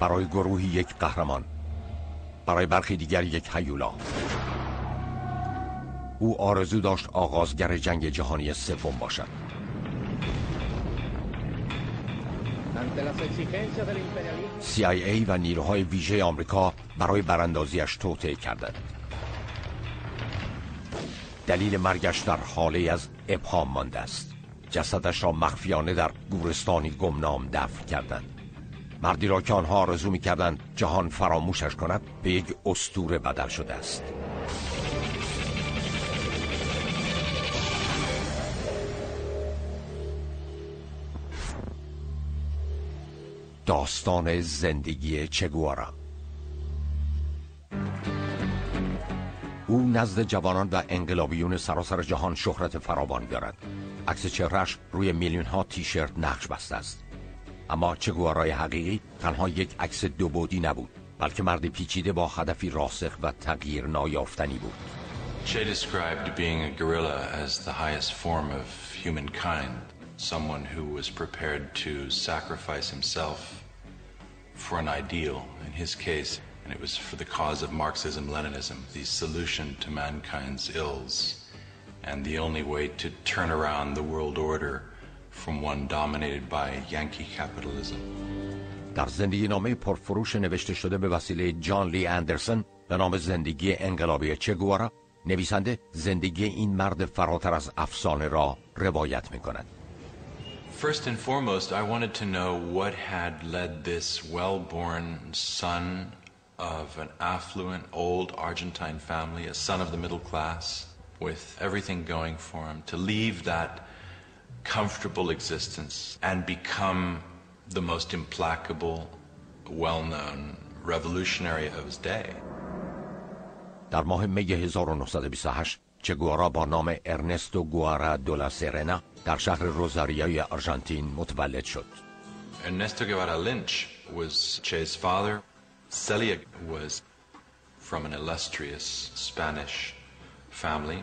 برای گروهی یک قهرمان، برای برخی دیگر یک هیولا. او آرزو داشت آغازگر جنگ جهانی سوم باشد. CIA و نیروهای ویژه آمریکا برای براندازیش توطئه کردند. دلیل مرگش در حاله از ابهام مانده است. جسدش را مخفیانه در گورستانی گمنام دفن کردند. مردی را که آنها آرزو می‌کردند جهان فراموشش کند به یک اسطوره بدل شده است. داستان زندگی چه گوارا. او نزد جوانان و انقلابیون سراسر جهان شهرت فراوان دارد. عکس چهره‌اش روی میلیون‌ها تیشرت نقش بسته است. اما چه گوارای حقیقی تنها یک عکس دو بعدی نبود، بلکه مردی پیچیده با هدفی راسخ و تغییر نایافتنی بود. Che described being a guerrilla as the highest form of humankind, someone who was prepared to sacrifice himself for an ideal, in his case, and it was for the cause of Marxism-Leninism, the solution to mankind's ills, and the only way to turn around the world order from one dominated by Yankee capitalism. در زندگی نامه پرفروش نوشته شده به وسیله جان لی اندرسون به نام زندگی انقلابی چه گوارا، نویسنده زندگی این مرد فراتر از افسانه را روایت می‌کند. First and foremost, I wanted to know what had led this well-born son of an affluent old Argentine family, a son of the middle class, with everything going for him, to leave that comfortable existence and become the most implacable, well-known revolutionary of his day. در ماه می 1928 چه گوارا با نام ارنستو گوارا دولا سرنا در شهر روزاریوی آرژانتین متولد شد. Ernesto Guevara Lynch was Che's father. Celia was from an illustrious Spanish family.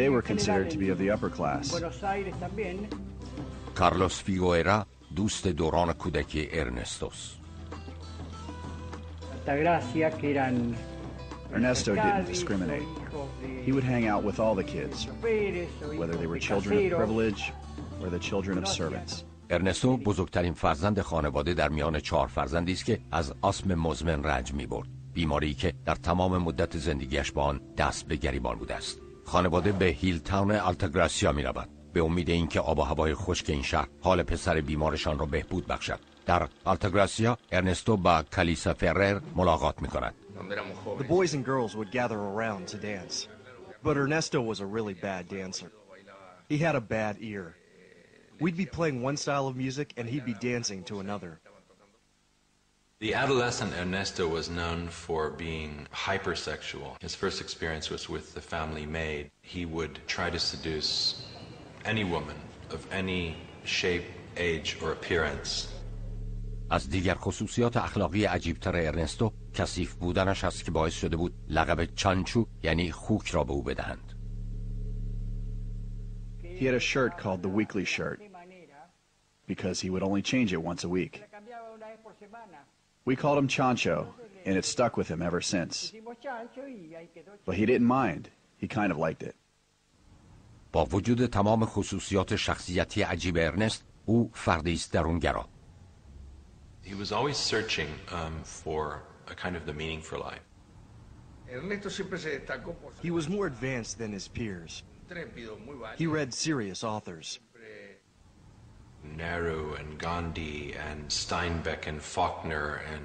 They were considered to be of the upper class. کارلوس فیگوئرا دوست دوران کودکی ارنستوس. Ernesto didn't discriminate. He would hang out with all the kids, whether they were children of privilege or the children of servants. ارنستو بزرگترین فرزند خانواده در میان 4 فرزندی است که از آسم مزمن رنج می‌برد، بیماری که در تمام مدت زندگیش با آن دست به گریبان بوده است. خانواده به هیل تاون آلتاگراسیا می‌رود به امید اینکه آب و هوای خشک این شهر حال پسر بیمارشان را بهبود بخشد. در آلتاگراسیا ارنستو با کالیسا فرر ملاقات می‌کند. The boys and girls would gather around to dance, but Ernesto was a really bad dancer. He had a bad ear. We'd be playing one style of music and he'd be dancing to another. The adolescent Ernesto was known for being hypersexual. His first experience was with the family maid. He would try to seduce any woman of any shape, age, or appearance. از دیگر خصوصیات اخلاقی عجیبتر ارنستو کثیف بودنش است که باعث شده بود لقب چانچو یعنی خوک را به او بدهند. He had a shirt called the weekly shirt because he would only change it once a week. We called him Chancho, and it stuck with him ever since. But he didn't mind. He kind of liked it. با وجود تمام خصوصیات شخصیتی عجیب ارنست، او فردی است درونگرا. He was always searching for a kind of the meaning for life. He was more advanced than his peers. He read serious authors. Nehru and Gandhi and Steinbeck and Faulkner and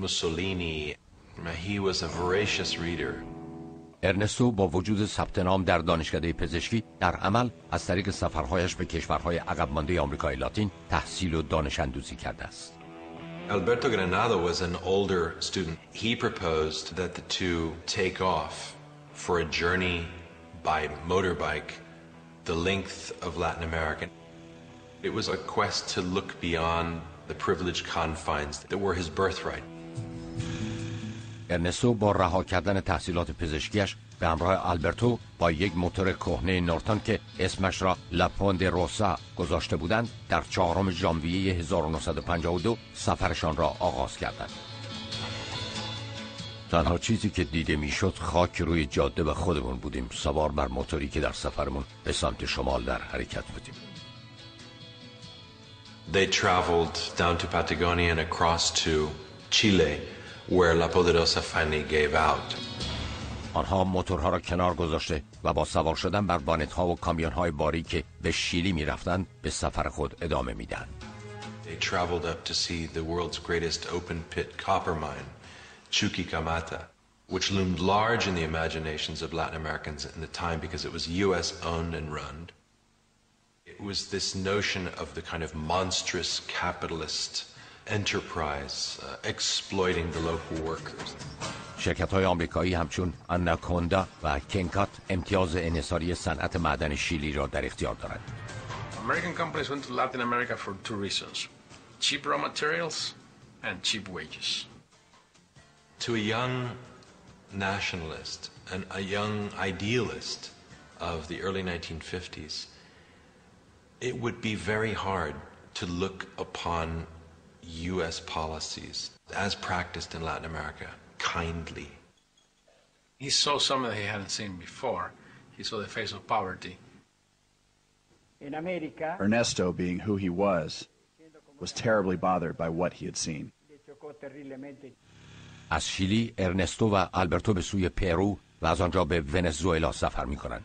Mussolini. He was a voracious reader. ارنستو با وجود ثبت نام در دانشکده پزشکی در عمل از طریق سفرهایش به کشورهای عقب مانده آمریکای لاتین تحصیل و دانش اندوزی کرده است. Alberto Granado was an older student. He proposed that the two take off for a journey by motorbike the length of Latin America. It was a quest to look beyond the privileged confines that were his birthright. ارنستو با رها کردن تحصیلات پزشکیش به همراه آلبرتو با یک موتور کهنه نورتون که اسمش را لاپوند روسا گذاشته بودند در 4 ژانویه 1952 سفرشان را آغاز کردند. تنها چیزی که دیده میشد خاک روی جاده و خودمون بودیم سوار بر موتوری که در سفرمون به سمت شمال در حرکت بودیم. They traveled down to Patagonia and across to Chile, where La Poderosa finally gave out. آنها موتورها را کنار گذاشته و با سوار شدن بر وانت‌ها و کامیون‌های باری که به شیلی می‌رفتند به سفر خود ادامه می‌دهند. They traveled up to see the world's greatest open-pit copper mine, Chuquicamata, which loomed large in the imaginations of Latin Americans in the time because it was U.S.-owned and run. It was this notion of the kind of monstrous capitalist enterprise exploiting the local workers. شرکت‌های آمریکایی همچون آناکوندا و کنکات امتیاز انحصاری صنعت معدن شیلی را در اختیار دارند. American companies went to Latin America for 2 reasons: cheap raw materials and cheap wages. To a young nationalist and a young idealist of the early 1950s, it would be very hard to look upon U.S. policies as practiced in Latin America kindly. He saw something that he hadn't seen before. He saw the face of poverty. Ernesto, being who he was terribly bothered by what he had seen. از شیلی ارنستو و آلبرتو به سوی پرو و از آنجا به ونزوئلا سفر می‌کنند.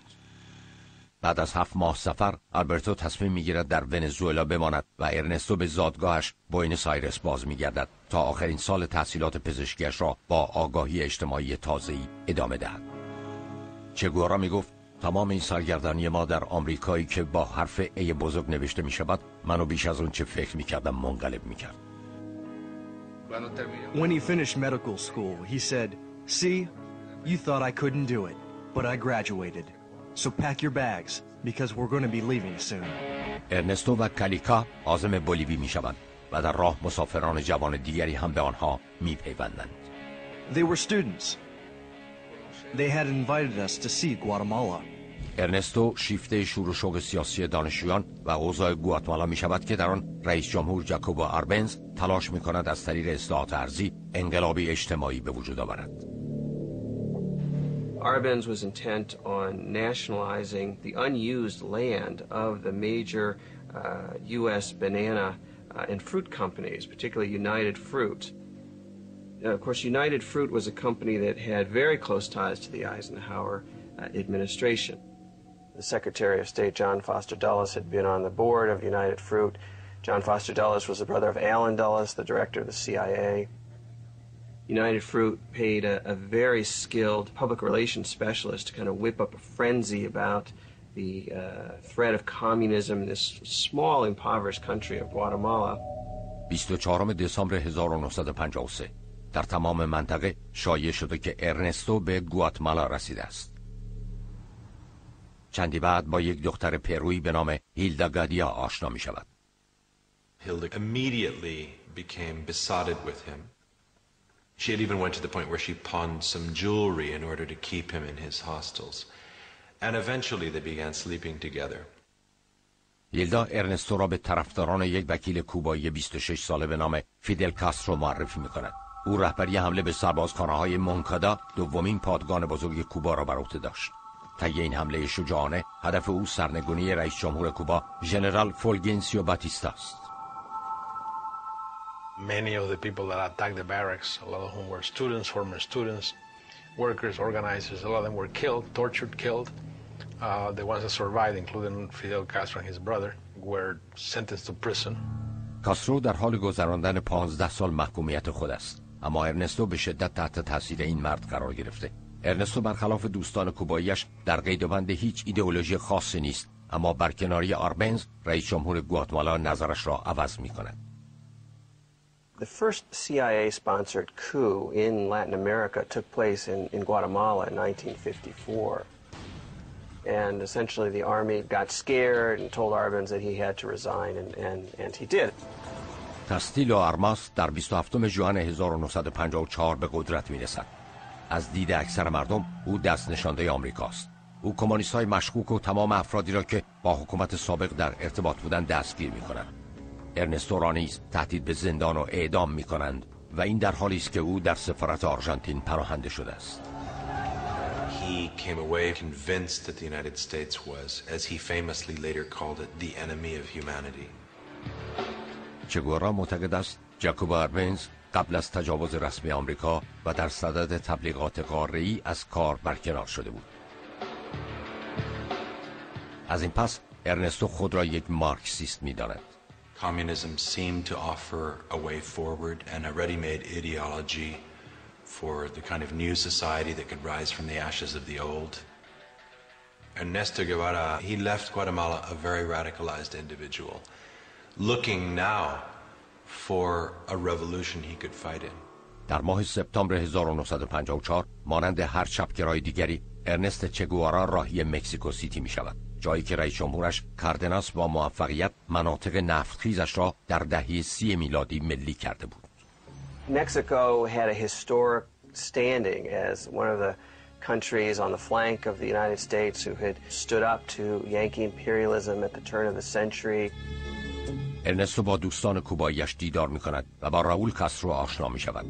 بعد از 7 ماه سفر آلبرتو تصمیم می‌گیرد در ونزوئلا بماند و ارنستو به زادگاهش بوئنوس آیرس باز می‌گردد تا آخرین سال تحصیلات پزشکیش را با آگاهی اجتماعی تازه‌ای ادامه دهد. چگوارا می‌گفت تمام این سرگردانی ما در آمریکایی که با حرف ای بزرگ نوشته می‌شود منو بیش از اون چه فکر می‌کردم منقلب می‌کرد. When he finished medical school, he said, "See, you thought I couldn't do it, but I graduated. So pack your bags, because we're going to be leaving soon." ارنستو و کالیکا عازم بولیوی میشوند و در راه مسافران جوان دیگری هم به آنها میپیوندند. They were students. They had invited us to see Guatemala. ارنستو شیفته شور و شوق سیاسی دانشجویان و اوضاع گواتمالا می شود که در آن رئیس جمهور جاکوبو آربنز تلاش می کند از طریق اصلاحات ارضی انقلابی اجتماعی به وجود آورد. Arbenz was intent on nationalizing the unused land of the major U.S. banana and fruit companies, particularly United Fruit. Of course, United Fruit was a company that had very close ties to the Eisenhower administration. The Secretary of State, John Foster Dulles, had been on the board of United Fruit. John Foster Dulles was the brother of Allen Dulles, the director of the CIA. United Fruit paid a very skilled public relations specialist to kind of whip up a frenzy about the threat of communism in this small, impoverished country of Guatemala. 24 دسامبر 1953 در تمام منطقه شایع شده که ارنستو به گواتمالا رسیده است. چندی بعد با یک دختر پرویی به نام هیلدا گادیا آشنا می شود. Hilda immediately became besotted with him. She had even went to the point where she pawned some jewelry in order to keep him in his hostels. And eventually they began sleeping together. هیلدا ارنستو را به طرفداران یک وکیل کوبایی 26 ساله به نام فیدل کاسترو معرفی می کند. او رهبری حمله به سربازخانه‌های مونکادا، دومین پادگان بزرگ کوبا را بر عهده داشت. طی این حمله شجاعانه هدف او سرنگونی رئیس جمهور کوبا ژنرال فولگنسیو باتیستا است. Many of the people that attacked the barracks, a lot of whom were students, former students, workers, organizers, a lot of them were killed, tortured, killed. The ones that survived, including Fidel Castro and his brother, were sentenced to prison. کاسترو در حال گذراندن 15 سال محکومیت خود است، اما ارنستو به شدت تحت تاثیر این مرد قرار گرفته. ارنستو برخلاف دوستان کوباییش در قید و بند هیچ ایدئولوژی خاصی نیست، اما برکناری آربنز رئیس جمهور گواتمالا نظرش را عوض می کند. The first CIA-sponsored coup in Latin America took place in Guatemala in 1954. And essentially the army got scared and told Arbenz that he had to resign, and he did. کاستیلو آرماس در 27 ژوئن 1954 به قدرت می‌رسد. از دید اکثر مردم او دست نشانده آمریکاست. او کمونیست‌های مشکوک و تمام افرادی را که با حکومت سابق در ارتباط بودند دستگیر می‌کنند. ارنستو را نیز تهدید به زندان و اعدام می‌کنند و این در حالی است که او در سفارت آرژانتین پناهنده شده است. He came away convinced that the United States was, as he famously later called it, the enemy of humanity. چه گوارا معتقد است جاکوب اربنز قبل از تجاوز رسمی آمریکا و در صدد تبلیغات قاره‌ای از کار برکنار شده بود. از این پس ارنستو خود را یک مارکسیست می‌داند. Communism seemed to offer a way forward and a ready-made ideology for the kind of new society that could rise from the ashes of the old. Ernesto Guevara, he left Guatemala a very radicalized individual, looking now for a revolution he could fight in. در ماه سپتامبر 1954 مانند هر چپگرای دیگری ارنست چه گوارا راهی مکزیکو سیتی می شود، جایی که رئیس جمهورش کاردناس با موفقیت مناطق نفتخیزش را در دهه 30 میلادی ملی کرده بود. Mexico had a historic standing as one of the countries on the flank of the United States who had stood up to Yankee imperialism at the turn of the century. ارنستو با دوستان کوباییش دیدار می کند و با راول کاسترو آشنا می شود.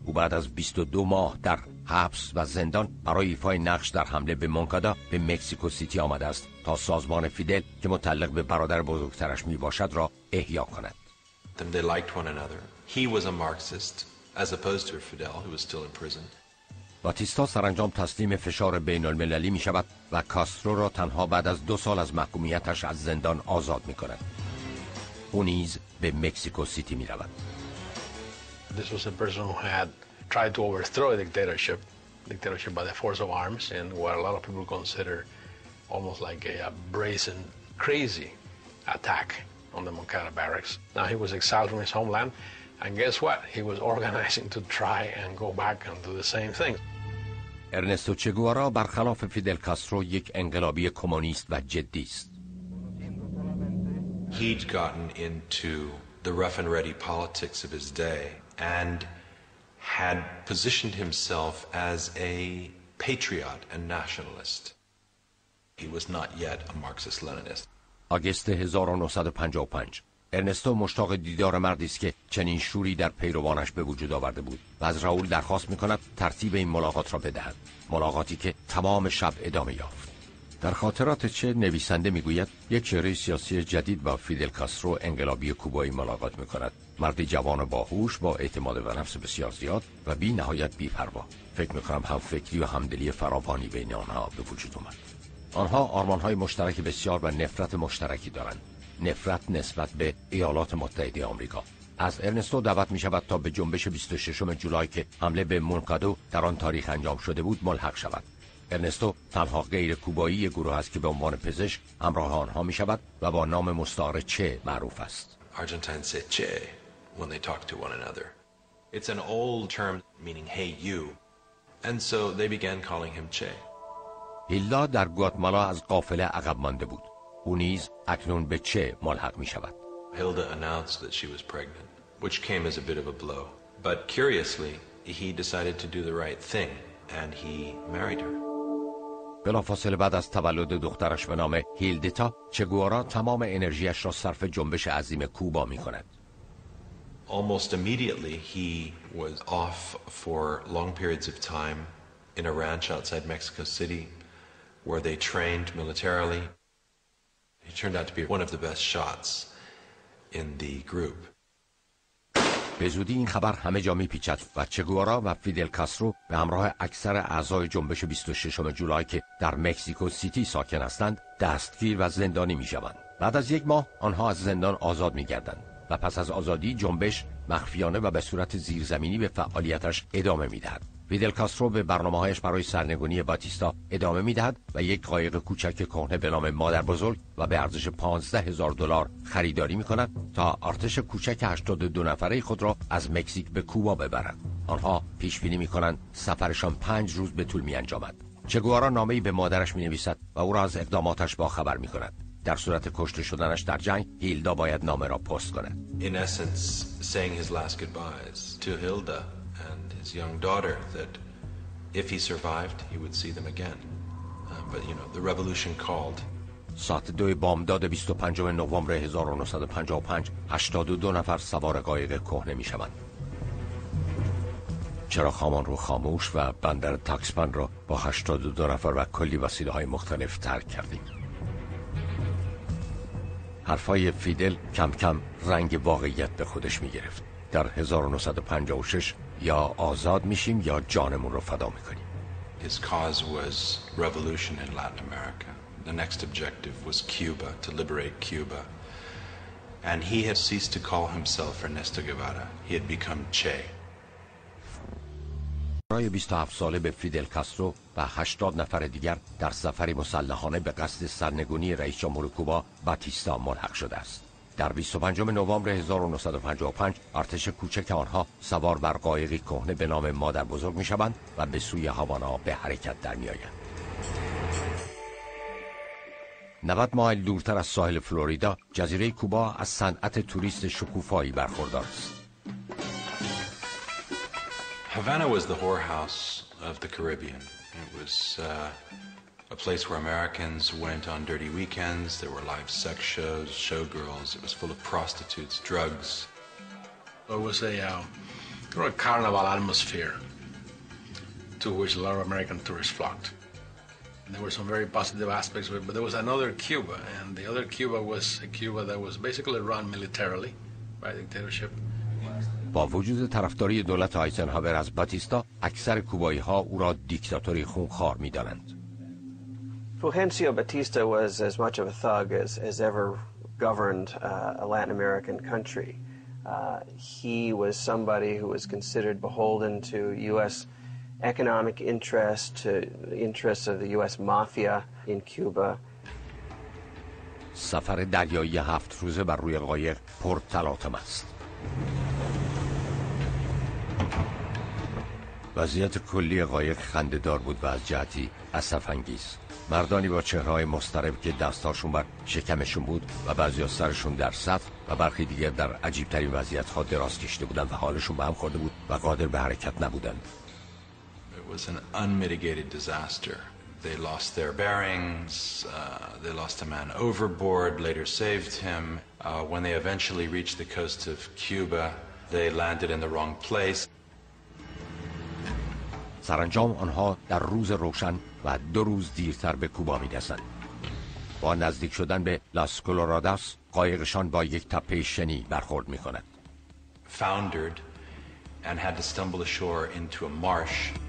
او بعد از 22 ماه در حبس و زندان برای ایفای نقش در حمله به مونکادا به مکزیکو سیتی آمده است تا سازمان فیدل که متعلق به برادر بزرگترش می باشد را احیا کند. They liked one another. He was a Marxist as opposed to Fidel who was still in prison. باتیستا سرانجام تسلیم فشار بین المللی می شود و کاسترو را تنها بعد از 2 سال از محکومیتش از زندان آزاد می کند. او نیز به مکزیکو سیتی می رود. This was a person who had tried to overthrow a dictatorship by the force of arms, and what a lot of people consider almost like a brazen, crazy attack on the Moncada barracks. Now he was exiled from his homeland, and guess what? He was organizing to try and go back and do the same thing. ارنستو چه گوارا برخلاف فیدل کاسترو یک انقلابی کمونیست و جدی است. He'd gotten into the rough and ready politics of his day and had positioned himself as a patriot and nationalist. He was not yet a Marxist-Leninist. آگوست 1955 ارنستو مشتاق دیدار مردی است که چنین شوری در پیروانش به وجود آورده بود و از راول درخواست می‌کند ترتیب این ملاقات را بدهد. ملاقاتی که تمام شب ادامه یافت. در خاطرات چه نویسنده میگوید یک چهره سیاسی جدید با فیدل کاسترو انقلابی کوبایی ملاقات میکند. مردی جوان باهوش با اعتماد به نفس بسیار زیاد و بی نهایت بی‌پروا. فکر میکنم هم فکری و همدلی فراوانی بین آنها به وجود آمد. آنها آرمان‌های مشترک بسیار و نفرت مشترکی دارند. نفرت نسبت به ایالات متحده آمریکا. از ارنستو دعوت می شود تا به جنبش 26 جولای که حمله به مونکادو در آن تاریخ انجام شده بود ملحق شود. ارنستو تنها غیر کوبایی گروه است که به عنوان پزشک همراه آنها می شود و با نام مستعار چه معروف است. Argentines say che when they talk to one another. It's an old term meaning hey you. And so they began calling him che. هیلدا در گواتمالا از قافله عقب مانده بود. او نیز اکنون به چه ملحق می شود. Hilda announced that she was pregnant, which came as a bit of a blow. But curiously, he decided to do the right thing and he married her. بلافاصله بعد از تولد دخترش به نام هیلدتا، چه گوارا تمام انرژیش را صرف جنبش عظیم کوبا می کند. Almost immediately, he was off for long periods of time in a ranch outside Mexico City where they trained militarily. He turned out to be one of the best shots in the group. به زودی این خبر همه جا میپیچد و چه گوارا و فیدل کاسترو به همراه اکثر اعضای جنبش 26 جولای که در مکزیکو سیتی ساکن هستند دستگیر و زندانی میشوند. بعد از 1 ماه آنها از زندان آزاد میگردند و پس از آزادی جنبش مخفیانه و به صورت زیرزمینی به فعالیتش ادامه میدهد. فیدل کاسترو به برنامه‌هایش برای سرنگونی باتیستا ادامه میدهد و یک قایق کوچک کهنه به نام مادر بزرگ و به ارزش $15,000 خریداری می‌کند تا ارتش کوچک 82 نفره خود را از مکزیک به کوبا ببرد. آنها پیش بینی می‌کنند سفرشان 5 روز به طول می‌انجامد. چه گوارا نامه‌ای به مادرش می‌نویسد و او را از اقداماتش باخبر می‌کند. در صورت کشته شدنش در جنگ، هیلدا باید نامه را پست کند. In essence, saying his last goodbyes to Hilda and his young daughter that If he survived, he would see them again. But, you know, the revolution called. ساعت 2 بامداد 25 نوامبر 1955 82 نفر سوار قایق کهنه می شوند. چراغ‌هامان رو خاموش و بندر تاکسپن را با 82 نفر و کلی وسیله های مختلف ترک کردیم. حرفای فیدل کم کم رنگ واقعیت به خودش می گرفت. در 1956 یا آزاد میشیم یا جانمون رو فدا میکنیم. His cause was revolution in Latin America. The next objective was Cuba, to liberate Cuba. And he had ceased to call himself Ernesto Guevara. He had become Che. برای 27 ساله به فیدل کاسترو و 80 نفر دیگر در سفری مسلحانه به قصد سرنگونی رئیس جمهور کوبا باتیستا ملحق شده است. در 25 نوامبر 1955 ارتش کوچک آنها سوار بر قایقی کهنه به نام مادر بزرگ می شوند و به سوی هاوانا به حرکت در می آیند. 90 مایل دورتر از ساحل فلوریدا جزیره کوبا از صنعت توریست شکوفایی برخوردار است. Havana was the whorehouse of the Caribbean. It was a place where Americans went on dirty weekends. There were live sex shows, showgirls. It was full of prostitutes, drugs. It was a carnival atmosphere to which a lot of American tourists flocked. And there were some very positive aspects of it, but there was another Cuba, and the other Cuba was a Cuba that was basically run militarily by dictatorship. با وجود طرفداری دولت آیزنهاور از باتیستا، اکثر کوبایی‌ها او را دیکتاتوری خونخوار می‌دانند. Fulgencio Batista was as much of a thug as ever governed a Latin American country. He was somebody who was considered beholden to U.S. economic interest, to the interests of the U.S. mafia in Cuba. سفر دریایی 7 روزه بر روی قایق پرتلاطم است. وضعیت کلی قایق خنده‌دار بود و از جهتی اسف‌انگیز. مردانی با چهره‌های مضطرب که دستاشون بر شکمشون بود و بعضیا سرشون در سطح و برخی دیگر در عجیب‌ترین وضعیت‌ها دراز کشیده بودند و حالشون به هم خورده بود و قادر به حرکت نبودند. It was an unmitigated disaster. They lost their bearings, they lost a man overboard, later saved him. When they eventually reached the coast of Cuba, they landed in the wrong place. سرانجام آنها در روز روشن و 2 روز دیرتر به کوبا می‌رسند. با نزدیک شدن به لاس کولوراداس، قایقشان با یک تپه شنی برخورد می‌کند. Foundered and had to stumble ashore into a marsh.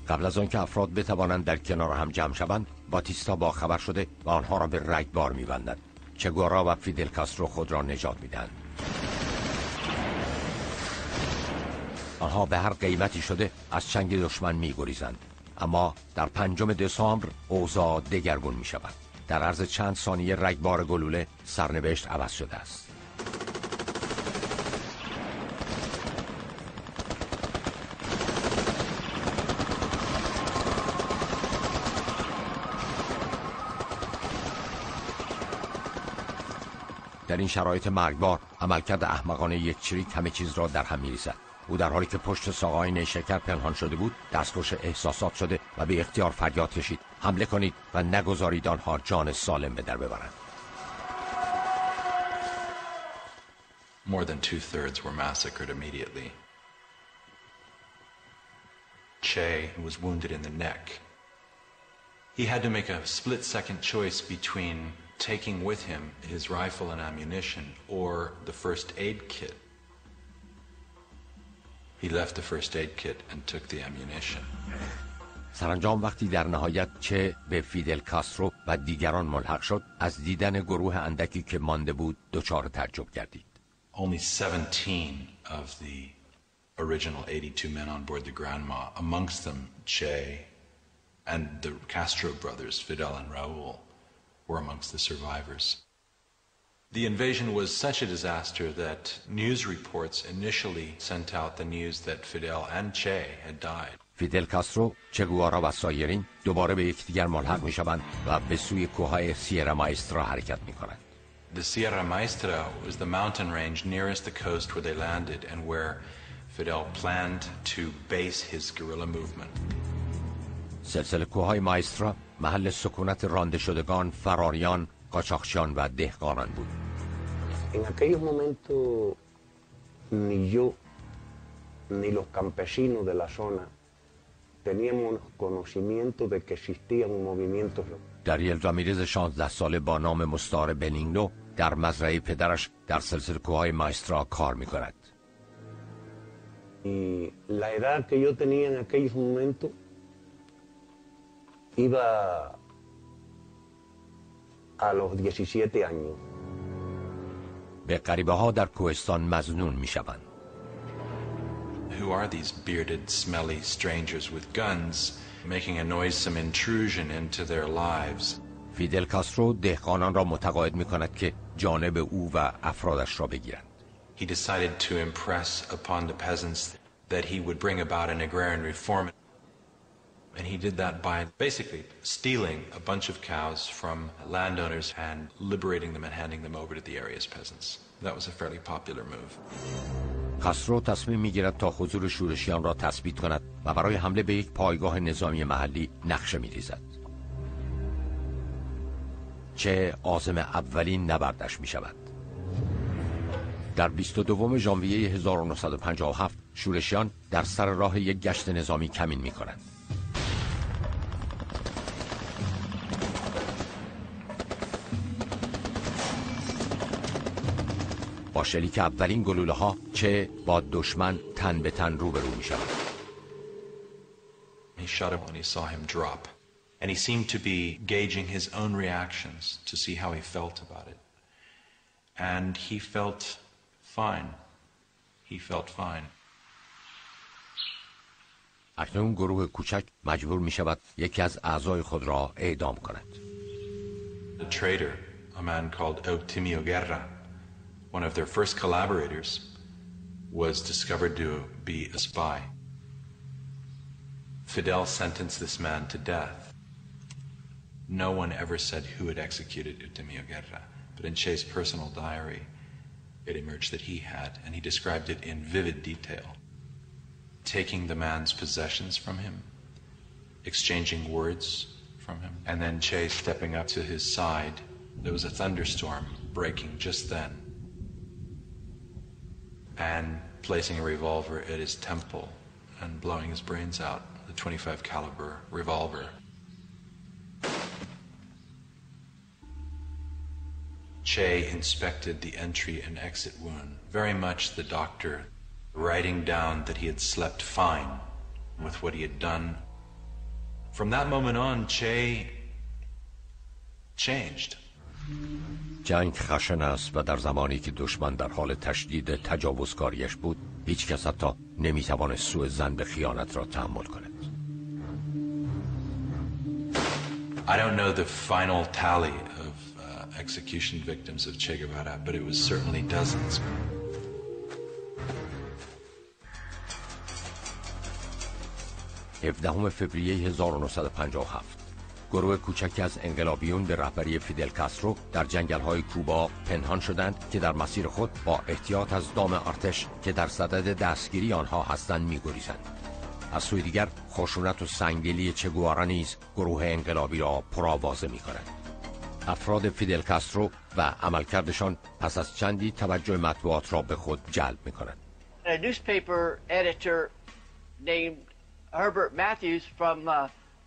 قبل از آنکه افراد بتوانند در کنار هم جمع شوند، باتیستا با خبر شده و آنها را به رگبار می‌بندد. چه گوارا و فیدل کاسترو خود را نجات می‌دهند. آنها به هر قیمتی شده از چنگ دشمن می‌گریزند. اما در 5 دسامبر اوضاع دگرگون می‌شود. در عرض چند ثانیه رگبار گلوله سرنوشت عوض شده است. در این شرایط مرگبار عملکرد احمقانه یک چریک همه چیز را در هم می‌ریزد. او در حالی که پشت ساقه‌های نیشکر پنهان شده بود دستخوش احساسات شده و به اختیار فریاد کشید: حمله کنید و نگذارید آنها جان سالم به در ببرند. More than 2/3 were massacred immediately. Che was wounded in the neck. He had to make a split-second choice between taking with him his rifle and ammunition or the first aid kit. He left the first aid kit and took the ammunition. سرانجام وقتی در نهایت چه به فیدل کاسترو و دیگران ملحق شد، از دیدن گروه اندکی که مانده بود دچار تعجب گردید. Only 17 of the original 82 men on board the Granma, amongst them Che and the Castro brothers, Fidel and Raul, were amongst the survivors. The invasion was such a disaster that news reports initially sent out the news that Fidel and Che had died. فیدل کاسترو، چه گوارا و سایرین دوباره به یکدیگر ملحق می‌شوند و به سوی کوههای سیرا مایسترا حرکت می‌کنند. The Sierra Maestra was the mountain range nearest the coast where they landed and where Fidel planned to base his guerrilla movement. سلسله کوههای مایسترا محل سکونت رانده شدگان، فراریان، قاچاقچیان و دهقانان بود. En aquellos momentos ni yo ni los campesinos de la zona teníamos conocimiento de que existían movimientos. دریل رامیرز 16 ساله با نام مستعار بنینگنو در مزرعه پدرش در سلسله کوههای مایسترا کار می‌کند. Y la edad que yo tenía en aquellos momentos iba a los 17 años. به غریبه ها در کوهستان مظنون می‌شوند. Who are these bearded, smelly strangers with guns making a noisome intrusion into their lives? فیدل کاسترو دهقانان را متقاعد می‌کند که جانب او و افرادش را بگیرند. He decided to impress upon the peasants that he would bring about an agrarian reform. And he did that by basically stealing a bunch of cows from landowners and liberating them and handing them over to the area's peasants. That was a fairly popular move. کاسترو تصمیم می‌گیرد تا حضور شورشیان را تثبیت کند و برای حمله به یک پایگاه نظامی محلی نقشه می‌ریزد. چه عازم اولین نبردش می‌شود. در 22 ژانویه 1957 شورشیان در سر راه یک گشت نظامی کمین می‌کنند. با شلیک اولین گلوله‌ها چه با دشمن تن به تن روبرو می‌شود. He shot him when he saw him drop. And he seemed to be gauging his own reactions to see how he felt about it. And he felt fine. He felt fine. اکنون گروه کوچک مجبور می‌شود یکی از اعضای خود را اعدام کند. A traitor, a man called Eutimio Guerra, one of their first collaborators, was discovered to be a spy. Fidel sentenced this man to death. No one ever said who had executed Eutimio Guerra, but in Che's personal diary, it emerged that he had, and he described it in vivid detail. Taking the man's possessions from him, exchanging words from him, and then Che stepping up to his side. There was a thunderstorm breaking just then, and placing a revolver at his temple and blowing his brains out, the .25 caliber revolver. Che inspected the entry and exit wound, very much the doctor writing down that he had slept fine with what he had done. From that moment on, Che changed. جنگ خشن است و در زمانی که دشمن در حال تشدید تجاوزکاریش بود هیچ کس حتی نمیتوانست سوء ظن به خیانت را تحمل کند. I don't know the final tally of execution victims of Che Guevara, but it was certainly dozens. فوریه 1957 گروه کوچکی از انقلابیون به رهبری فیدل کاسترو در جنگل‌های کوبا پنهان شدند که در مسیر خود با احتیاط از دام ارتش که در صدد دستگیری آنها هستند می‌گریزند. از سوی دیگر خشونت و سنگدلی چه گوارا نیز گروه انقلابی را پرآوازه می‌کند. افراد فیدل کاسترو و عملکردشان پس از چندی توجه مطبوعات را به خود جلب می‌کند. A newspaper editor named Herbert Matthews from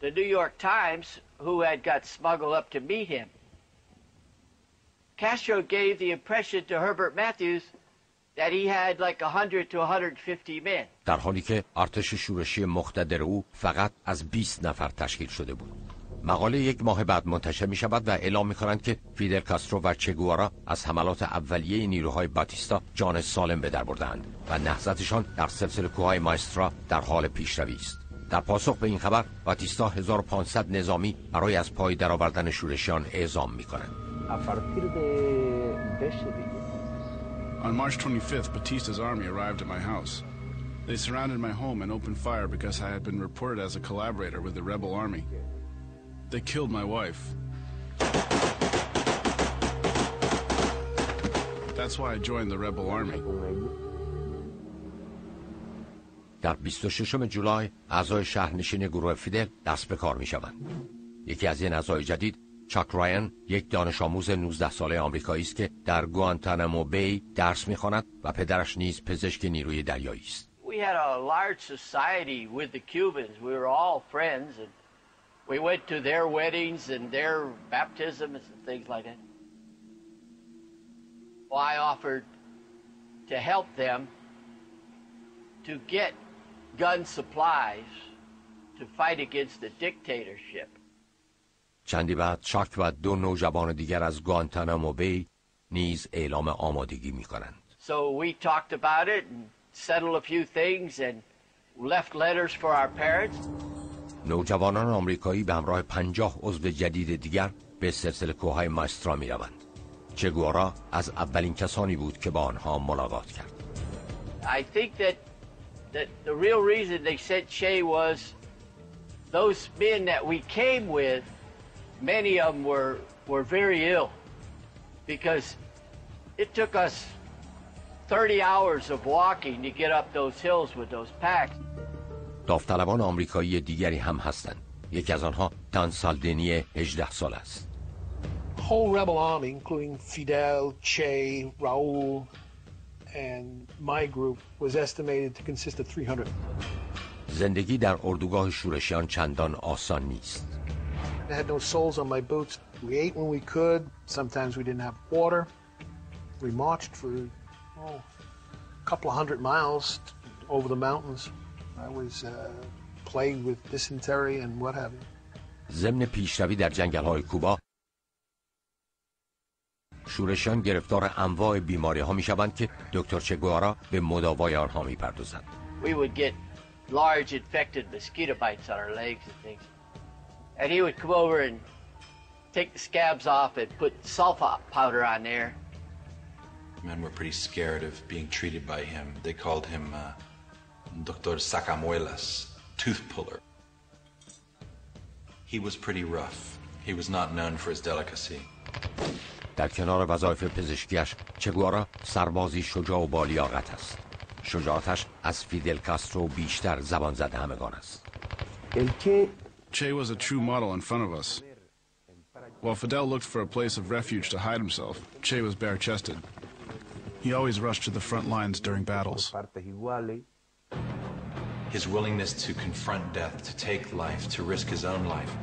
the New York Times, who had got smuggled up to meet him. Castro gave the impression to Herbert Matthews that he had like 100 to 150 men. در حالی که ارتش شورشی مقتدر او فقط از 20 نفر تشکیل شده بود. مقاله یک ماه بعد منتشر می شود و اعلام می کنند که فیدل کاسترو و چه گوارا از حملات اولیه نیروهای باتیستا جان سالم به در بردند و نهضتشان در سلسله کوههای مایسترا در حال پیشروی است. در پاسخ به این خبر باتیستا 1500 نظامی برای از پای درآوردن شورشیان اعزام می کنند. On March 25th, Batista's army arrived at my house. They surrounded my home and opened fire because I had been reported as a collaborator with the rebel army. They killed my wife. That's why I joined the rebel army. در 26 جولای اعضای شهرنشین گروه فیدل دست به کار می‌شوند. یکی از این اعضای جدید، چاک رایان، یک دانش آموز 19 ساله آمریکایی است که در گوانتانامو بی درس می‌خواند و پدرش نیز پزشک نیروی دریایی است. We had a large society with the Cubans. We were all friends, and we went to their weddings and their baptisms and things like that. I offered to help them to get gun supplies to fight against the dictatorship. چندی بعد چاک و 2 نوجوان دیگر از گوانتانامو بی نیز اعلام آمادگی می‌کنند. So we talked about it and settled a few things and left letters for our parents. نوجوانان آمریکایی به همراه 50 عضو جدید دیگر به سلسله کوههای ماسترا می‌روند. چه گوارا از اولین کسانی بود که با آنها ملاقات کرد. I think that the real reason they sent Che was those men that we came with, many of them were very ill because it took us 30 hours of walking to get up those hills with those packs. داوطلبان آمریکایی دیگری هم هستند. یکی از آنها دان سالدینی 18 سال است. Whole rebel army, including Fidel, Che, Raul, and my group, was estimated to consist of 300. زندگی در اردوگاه شورشیان چندان آسان نیست. I had no soles on my boots. We ate when we could. Sometimes we didn't have water. We marched for a couple of 100 miles over the mountains. I was plagued with dysentery and what have you. ضمن پیشروی در جنگل‌های کوبا، شورشیان گرفتار انواع بیماری‌ها می‌شوند که دکتر چه گوارا به مداوای آنها می‌پردازد. We would get large infected mosquito bites on our legs and things. And he would come over and take the scabs off and put sulfa powder on there. Men were pretty scared of being treated by him. They called him Dr. Sacamuelas, tooth puller. He was pretty rough. He was not known for his delicacy. در کنار وظایف پزشکیش، چه گوارا سربازی شجاع و بالیاقت است. شجاعتش از فیدل کاسترو بیشتر زبان زده همگان است. Che was a true model in front of us. While Fidel looked for a place of refuge to hide himself, Che was bare-chested. He always rushed to the front lines during battles. His willingness to confront death, to take life, to risk his own life,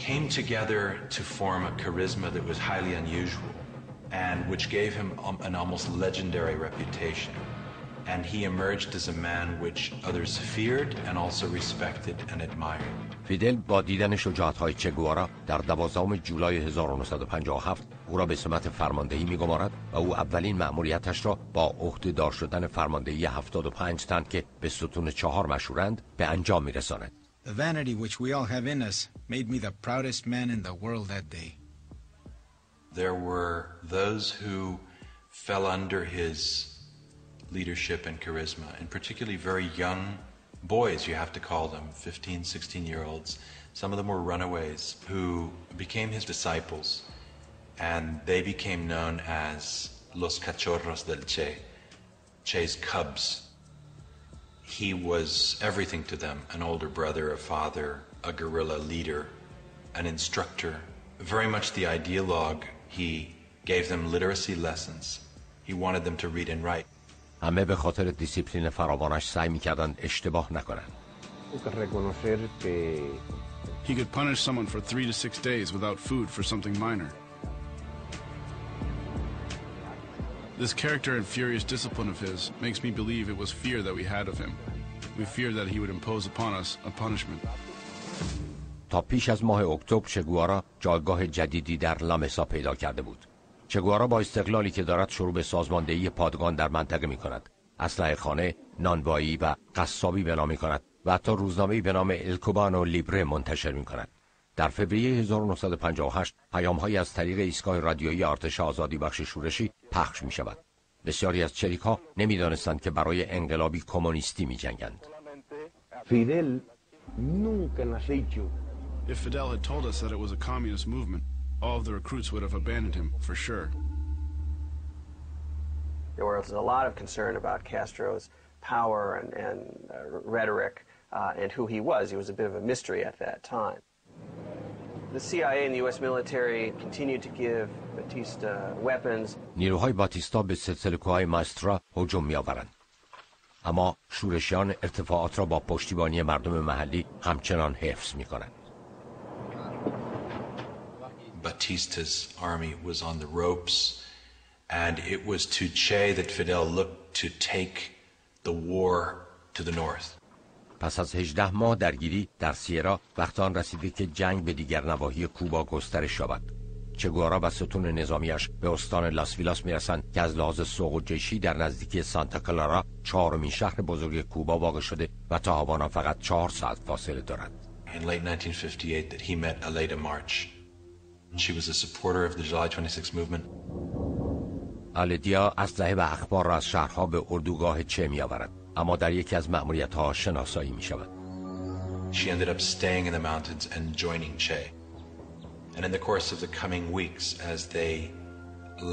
came together to form a charisma that was highly unusual and which gave him an almost legendary reputation. And he emerged as a man which others feared and also respected and admired. فیدل با دیدن شجاعت‌های چه گوارا در 12 جولای 1957 او را به سمت فرماندهی می‌گمارد و او اولین مأموریتش را با عهده‌دار شدن فرماندهی 75 تن که به ستون 4 مشهورند به انجام می‌رساند. The vanity which we all have in us made me the proudest man in the world that day. There were those who fell under his leadership and charisma, and particularly very young boys, you have to call them, 15, 16-year-olds. Some of them were runaways who became his disciples, and they became known as Los Cachorros del Che, Che's cubs. He was everything to them, an older brother, a father, a guerrilla leader, an instructor. Very much the ideologue. He gave them literacy lessons. He wanted them to read and write. همه به خاطر دیسیپلین فراوانش سعی می‌کردند اشتباه نکنند. He could punish someone for 3 to 6 days without food for something minor. This character and furious discipline of his makes me believe it was fear that we had of him. We feared that he would impose upon us a punishment. تا پیش از ماه اکتبر چه گوارا جایگاه جدیدی در لامسا پیدا کرده بود. چه گوارا با استقلالی که دارد شروع به سازماندهی پادگان در منطقه می‌کند. اسلحه خانه، نانوایی و قصابی بنا می‌کند و حتی روزنامه‌ای به نام الکوبانو لیبره منتشر می‌کند. در فوریه 1958 پیام‌هایی از طریق ایستگاه رادیویی ارتش آزادی بخش شورشی پخش می‌شود. بسیاری از چریک‌ها نمی‌دانستند که برای انقلابی کمونیستی می‌جنگند. Fidel nunca nos ha dicho. If Fidel had told us that it was a communist movement, all of the recruits would have abandoned him, for sure. There was a lot of concern about Castro's power and rhetoric and who he was. He was a bit of a mystery at that time. The CIA and the U.S. military continued to give Batista weapons. نیروهای باتیستا به سلسله‌کوهای ماسترا هجوم می‌آورند. اما شورشیان ارتفاعات را با پشتیبانی مردم محلی همچنان حفظ می‌کنند. Batista's army was on the ropes, and it was to Che that Fidel looked to take the war to the north. پس از 18 ماه درگیری در سیرا وقت آن رسیده که جنگ به دیگر نواحی کوبا گسترش یابد. چه گوارا و ستون نظامیش به استان لاس ویلاس میرسند که از لحاظ سوق و جیشی در نزدیکی سانتا کلارا چهارمین شهر بزرگ کوبا واقع شده و تا هاوانا فقط 4 ساعت فاصله دارد. In late 1958 that he met Aleda March. She was a supporter of the July 26 movement. آلدیا اسلحه و اخبار را از شهرها به اردوگاه چه می‌آورد، اما در یکی از مأموریت‌ها شناسایی می‌شود. She ended up staying in the mountains and joining Che. And in the course of the coming weeks, as they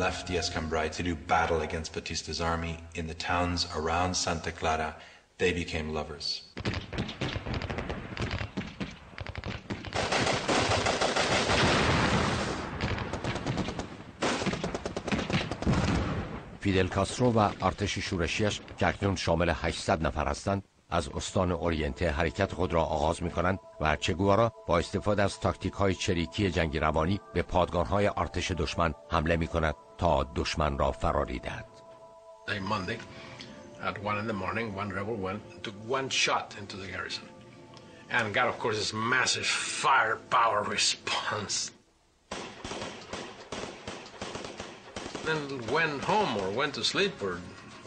left the Escambray to do battle against Batista's army in the towns around Santa Clara, they became lovers. فیدل کاسترو و ارتش شورشیش که اکنون شامل 800 نفر هستند از استان اورینته حرکت خود را آغاز می‌کنند و چه گوارا با استفاده از تاکتیک‌های چریکی جنگی روانی به پادگان‌های ارتش دشمن حمله می‌کند تا دشمن را فراری دهد. Monday at 1 in the morning, one rebel went and took one shot into the garrison and got, of course, this massive firepower response. Then went home or went to sleep or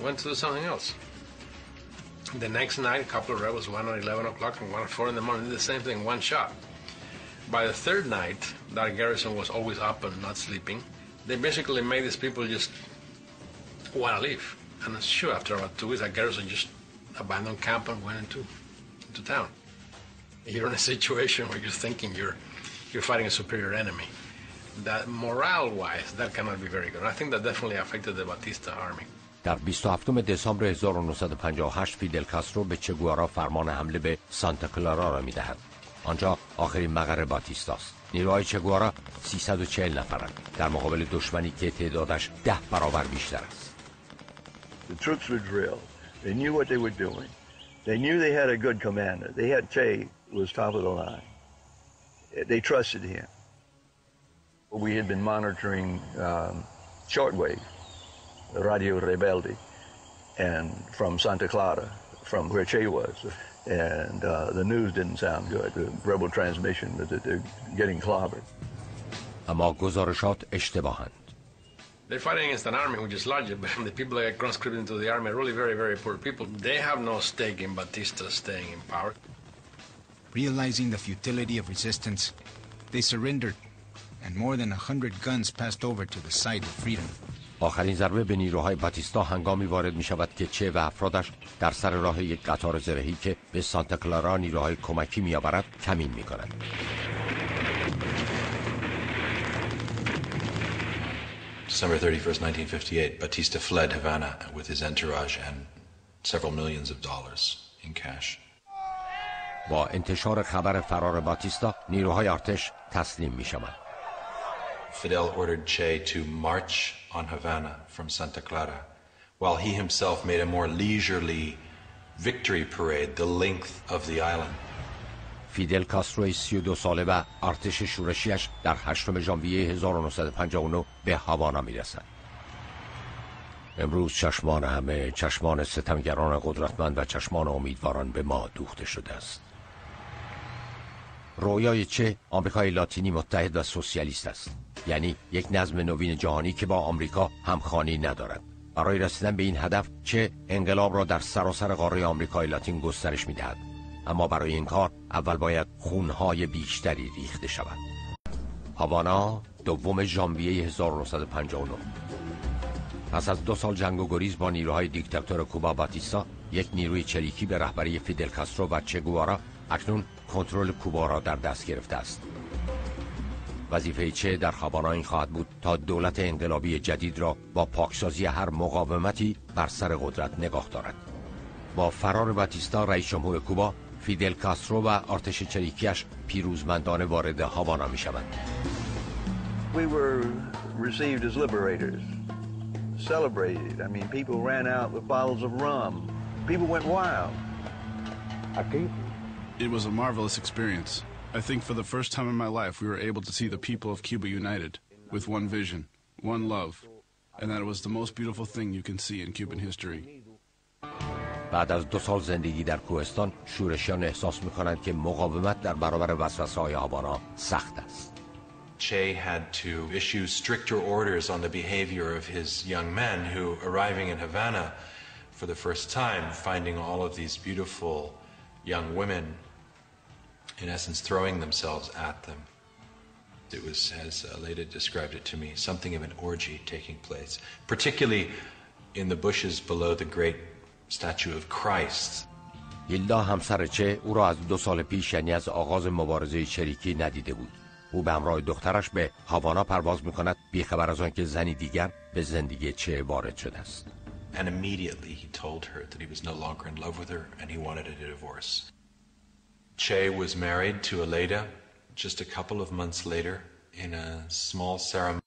went to do something else. The next night, a couple of rebels, one at 11 o'clock and one at 4 in the morning, did the same thing, one shot. By the third night, that garrison was always up and not sleeping. They basically made these people just want to leave. And sure, after about 2 weeks, that garrison just abandoned camp and went into town. You're in a situation where you're thinking you're fighting a superior enemy. That morale-wise, that cannot be very good. I think that definitely affected the Batista army. در 27 دسامبر 1958 فیدل کاسترو به چه گوارا فرمان حمله به سانتا کلارا را می‌دهد. آنجا آخرین مقر باتیستاست. نیروهای چه گوارا 340 نفرند در مقابل دشمنی که تعدادش 10 برابر بیشتر است. The troops were drilled. They knew what they were doing. They knew they had a good commander. They had Che was top of the line. They trusted him. We had been monitoring shortwave, Radio Rebelde, and from Santa Clara, from where Che was, and the news didn't sound good. The rebel transmission was that they're getting clobbered. اما گزارشات اشتباهند. They're fighting against an army which is larger, but the people that get conscripted into the army are really very, very poor people. They have no stake in Batista staying in power. Realizing the futility of resistance, they surrendered, and more than 100 guns passed over to the side of freedom. آخرین ضربه به نیروهای باتیستا هنگامی وارد می شود که چه و افرادش در سر راه یک قطار زرهی که به سانتا کلارا نیروهای کمکی می آورد کمین می کنند. December 31st, 1958, Batista fled Havana with his entourage and several millions of dollars in cash. با انتشار خبر فرار باتیستا نیروهای ارتش تسلیم می شوند. Fidel ordered Che to march on Havana from Santa Clara, while he himself made a more leisurely victory parade the length of the island. فیدل کاسترو 32 ساله و ارتش شورشیش در 8 ژانویه 1959 به هاوانا میرسند. امروز چشمان همه، چشمان ستمگران قدرتمند و چشمان امیدواران به ما دوخته شده است. رویای چه آمریکای لاتینی متحد و سوسیالیست است، یعنی یک نظم نوین جهانی که با آمریکا همخوانی ندارد. برای رسیدن به این هدف چه انقلاب را در سراسر قاره آمریکای لاتین گسترش می‌دهد، اما برای این کار اول باید خونهای بیشتری ریخته شود. هاوانا 2 ژانویه 1959. پس از 2 سال جنگ و گریز با نیروهای دیکتاتور کوبا باتیستا، یک نیروی چریکی به رهبری فیدل کاسترو و چه گوارا اکنون کنترل کوبا را در دست گرفته است. وظیفه چه در هاوانا این خواهد بود تا دولت انقلابی جدید را با پاکسازی هر مقاومتی بر سر قدرت نگاه دارد. با فرار باتیستا رئیس جمهور کوبا، فیدل کاسترو و آرتش چریکیش پیروزمندانه وارد هاوانا می‌شوند. We were received as liberators, celebrated. I mean, people ran out with bottles of rum. People went wild. It was a marvelous experience. I think for the first time in my life we were able to see the people of Cuba united, with one vision, one love, and that it was the most beautiful thing you can see in Cuban history. بعد از 2 سال زندگی در کوهستان، شورشیان احساس می‌کنند که مقاومت در برابر وسوسه‌های هاوانا سخت است. Che had to issue stricter orders on the behavior of his young men who, arriving in Havana for the first time, finding all of these beautiful young women, in essence throwing themselves at them. It was, as Leda described it to me, something of an orgy taking place, particularly in the bushes below the great statue of Christ. هیلدا همسر چه او را از 2 سال پیش، یعنی از آغاز مبارزه چریکی، ندیده بود. او به همراه دخترش به هاوانا پرواز می‌کند، بی‌خبر از آنکه زنی دیگر به زندگی چه وارد شده است. And immediately he told her that he was no longer in love with her and he wanted a divorce. Che was married to Aleida just a couple of months later in a small ceremony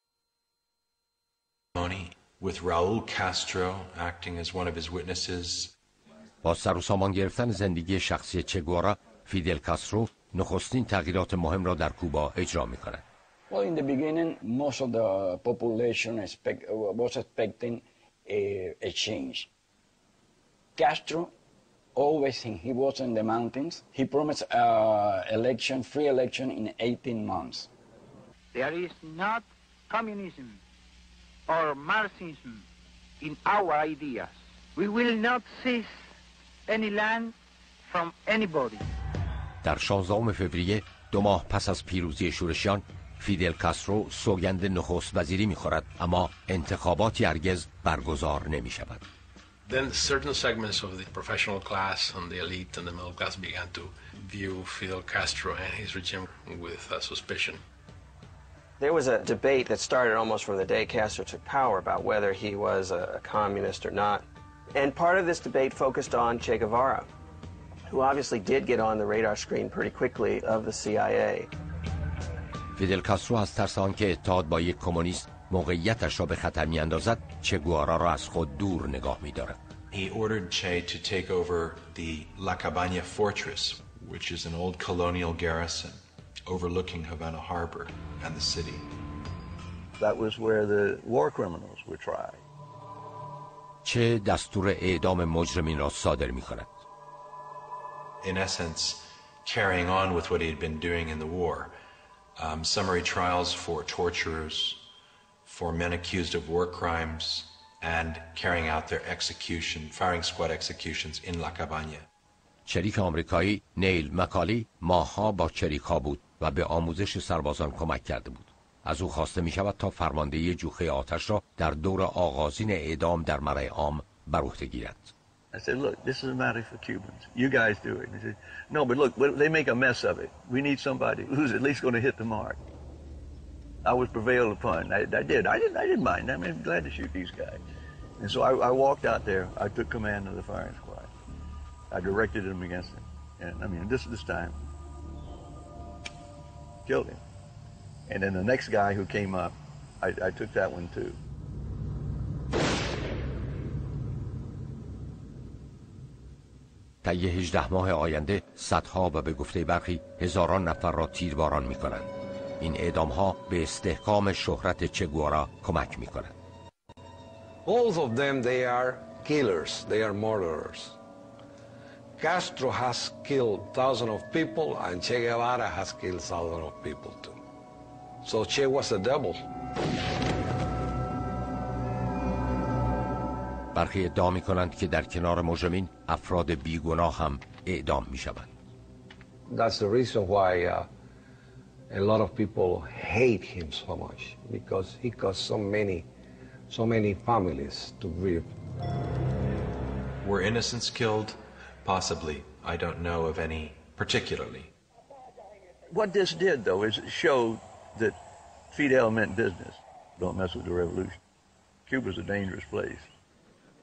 with Raul Castro acting as one of his witnesses. با سر و سامان گرفتن زندگی شخصی چه گوارا، فیدل کاسترو نخستین تغییرات مهم را در کوبا اجرا می‌کند. Well, in the beginning, most of the population was expecting a change. Castro, always he was in the mountains. He promised free election in 18 months. There is not communism or Marxism in our ideas. We will not seize any land from anybody. در 16 فوریه، 2 ماه پس از پیروزی شورشیان، فیدل کاسترو سوگند نخست وزیری می‌خورد، اما انتخاباتی هرگز برگزار نمی‌شود. Then certain segments of the professional class and the elite and the middle class began to view Fidel Castro and his regime with suspicion. There was a debate that started almost from the day Castro took power about whether he was a communist or not. And part of this debate focused on Che Guevara, who obviously did get on the radar screen pretty quickly of the CIA. فیدل کاسترو از ترس آنکه اتحاد با یک کمونیست موقعیتش را به خطر می‌اندازد، چه گوارا را از خود دور نگاه می‌دارد. He ordered Che to take over the La Cabaña fortress, which is an old colonial garrison overlooking Havana Harbor and the city. That was where the war criminals were tried. چه دستور اعدام مجرمین را صادر می‌کند. In essence, carrying on with what he had been doing in the war. Summary trials for torturers, for men accused of war crimes, and carrying out their firing squad executions in La Cabaña. چریک آمریکایی نیل مکالی ماه‌ها با چریک‌ها بود و به آموزش سربازان کمک کرده بود. از او خواسته می‌شود تا فرماندهی جوخه آتش را در دور آغازین اعدام در مرع عام بر عهده گیرد. I said, look, this is a matter for Cubans. You guys do it. He said, no, but look, they make a mess of it. We need somebody who's at least going to hit the mark. I was prevailed upon. I didn't mind. I mean, I'm glad to shoot these guys. And so I walked out there. I took command of the firing squad. I directed them against him. And I mean, this time, killed him. And then the next guy who came up, I took that one too. طی 18 ماه آینده صدها و به گفته برخی هزاران نفر را تیرباران می‌کنند. این اعدام‌ها به استحکام شهرت چه گوارا کمک می‌کند. Both of them, they are killers, they are murderers. Castro has killed thousands of people and Che Guevara has killed thousands of people too. So Che was the devil. برخی ادعا می‌کنند که در کنار مجرمین افراد بیگناه هم اعدام می‌شوند. That's the reason why a lot of people hate him so much, because he caused so many families to grieve. Were innocents killed? Possibly. I don't know of any particularly. What this did, though, is it showed that Fidel meant business. Don't mess with the revolution. Cuba's a dangerous place.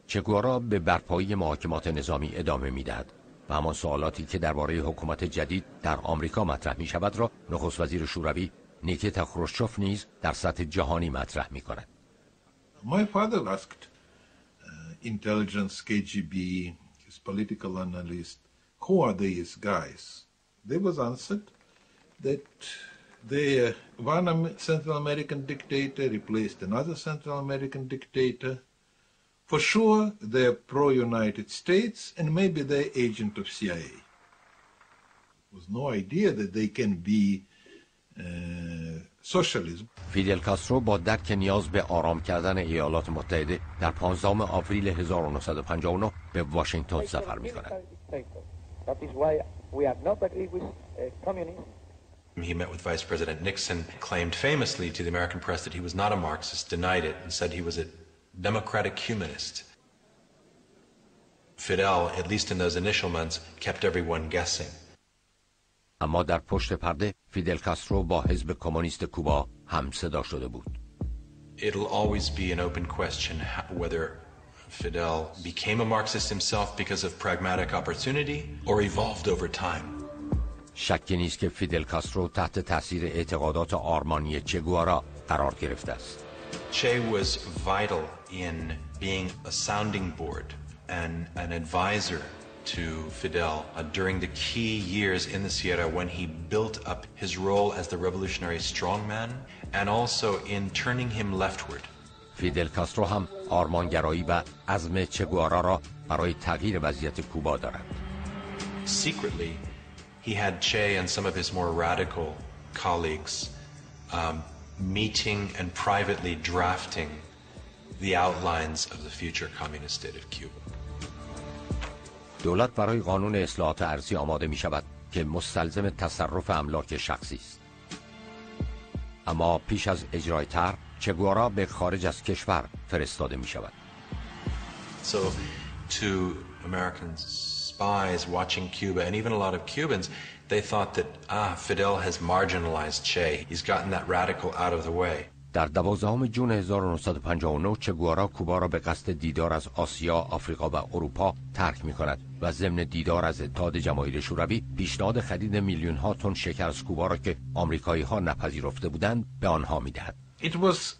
چگوارا به برپایی محاکمات نظامی ادامه میدهد و همان سوالاتی که درباره حکومت جدید در آمریکا مطرح می شود را نخست وزیر شوروی نیکیتا خروشچوف نیز در سطح جهانی مطرح می کند. My father asked intelligence, KGB, his political analyst, who are these guys? They was answered that one Central American dictator replaced another Central American dictator. For sure, they're pro-United States and maybe they're agent of CIA. There was no idea that they can be socialism. فیدل کاسترو با درک نیاز به آرام کردن ایالات متحده در 15 آوریل 1959 به واشنگتن سفر می‌کند. He met with Vice President Nixon, claimed famously to the American press that he was not a Marxist, denied it, and said he was a democratic humanist. Fidel, at least in those initial months, kept everyone guessing. اما در پشت پرده فیدل کاسترو با حزب کمونیست کوبا هم صدا شده بود. It'll always be an open question whether Fidel became a Marxist himself because of pragmatic opportunity or evolved over time. شکی نیست که فیدل کاسترو تحت تاثیر اعتقادات آرمانی چگوارا قرار گرفته است. Che was vital in being a sounding board and an advisor to Fidel during the key years in the Sierra when he built up his role as the revolutionary strongman and also in turning him leftward. فیدل کاسترو هم آرمانگرایی و عزم چگوارا را برای تغییر وضعیت کوبا دارد. Secretly, he had Che and some of his more radical colleagues meeting and privately drafting the outlines of the future communist state of Cuba. دولت برای قانون اصلاحات ارضی آماده می شود که مستلزم تصرف املاک شخصی است. اما پیش از اجرای طرح چگوارا به خارج از کشور فرستاده می شود. So to American spies watching Cuba and even a lot of Cubans, they thought that Fidel has marginalized Che. He's gotten that radical out of the way. در 12 جون 1959 چگوارا کوبا را به قصد دیدار از آسیا، آفریقا و اروپا ترک می کند و ضمن دیدار از اتحاد جماهیر شوروی پیشنهاد خرید میلیون ها تن شکر از کوبا را که آمریکایی ها نپذیرفته بودند به آنها می دهد. It was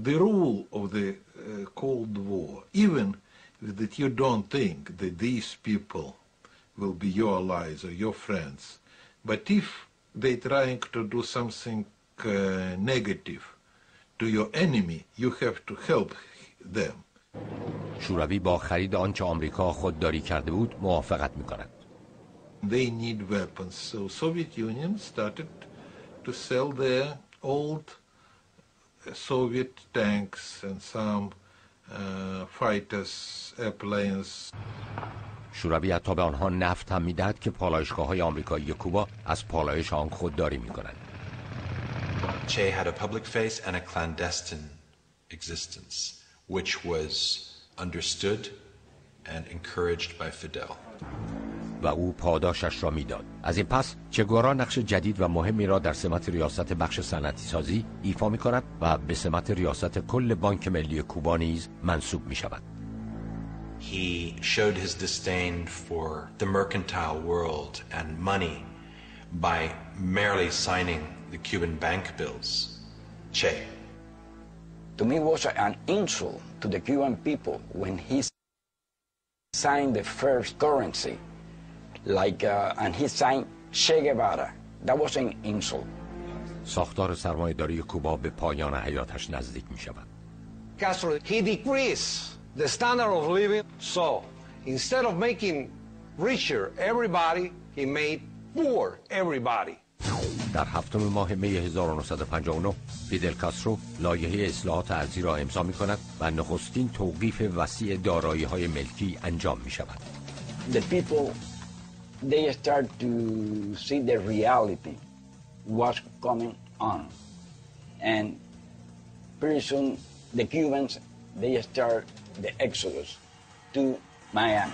the rule of the Cold War, even that you don't think that these people will be your allies or your friends, but if they're trying to do something negative to your enemy, you have to help them. شوروی با خرید آنچه آمریکا خودداری کرده بود موافقت می‌کند. They need weapons, so Soviet Union started to sell their old Soviet tanks and some fighters, airplanes. شوروی حتی به آنها نفت هم می‌دهد که پالایشگاه‌های آمریکایی کوبا از پالایش آن خودداری می‌کنند. Che had a public face and a clandestine existence, which was understood and encouraged by Fidel. و او پاداشش را میداد. از این پس چگوارا نقش جدید و مهمی را در سمت ریاست بخش صنعتی سازی ایفا می کند و به سمت ریاست کل بانک ملی کوبا نیز منصوب می شود. He showed his disdain for the mercantile world and money by merely signing the Cuban bank bills. Che. To me, it was an insult to the Cuban people when he signed the first currency, and he signed Che Guevara. That was an insult. ساختار سرمایه‌داری کوبا به پایان حیاتش نزدیک می شود. Castro, he decreased the standard of living, so instead of making richer everybody, he made poor everybody. در 7 ماه می 1959 فیدل کاسترو لایحه اصلاحات ارضی را امضا می کند و نخستین توقیف وسیع دارایی‌های ملکی انجام می شود. The people, they start to see the reality, what's coming on. And pretty soon, the Cubans, they start the exodus to Miami.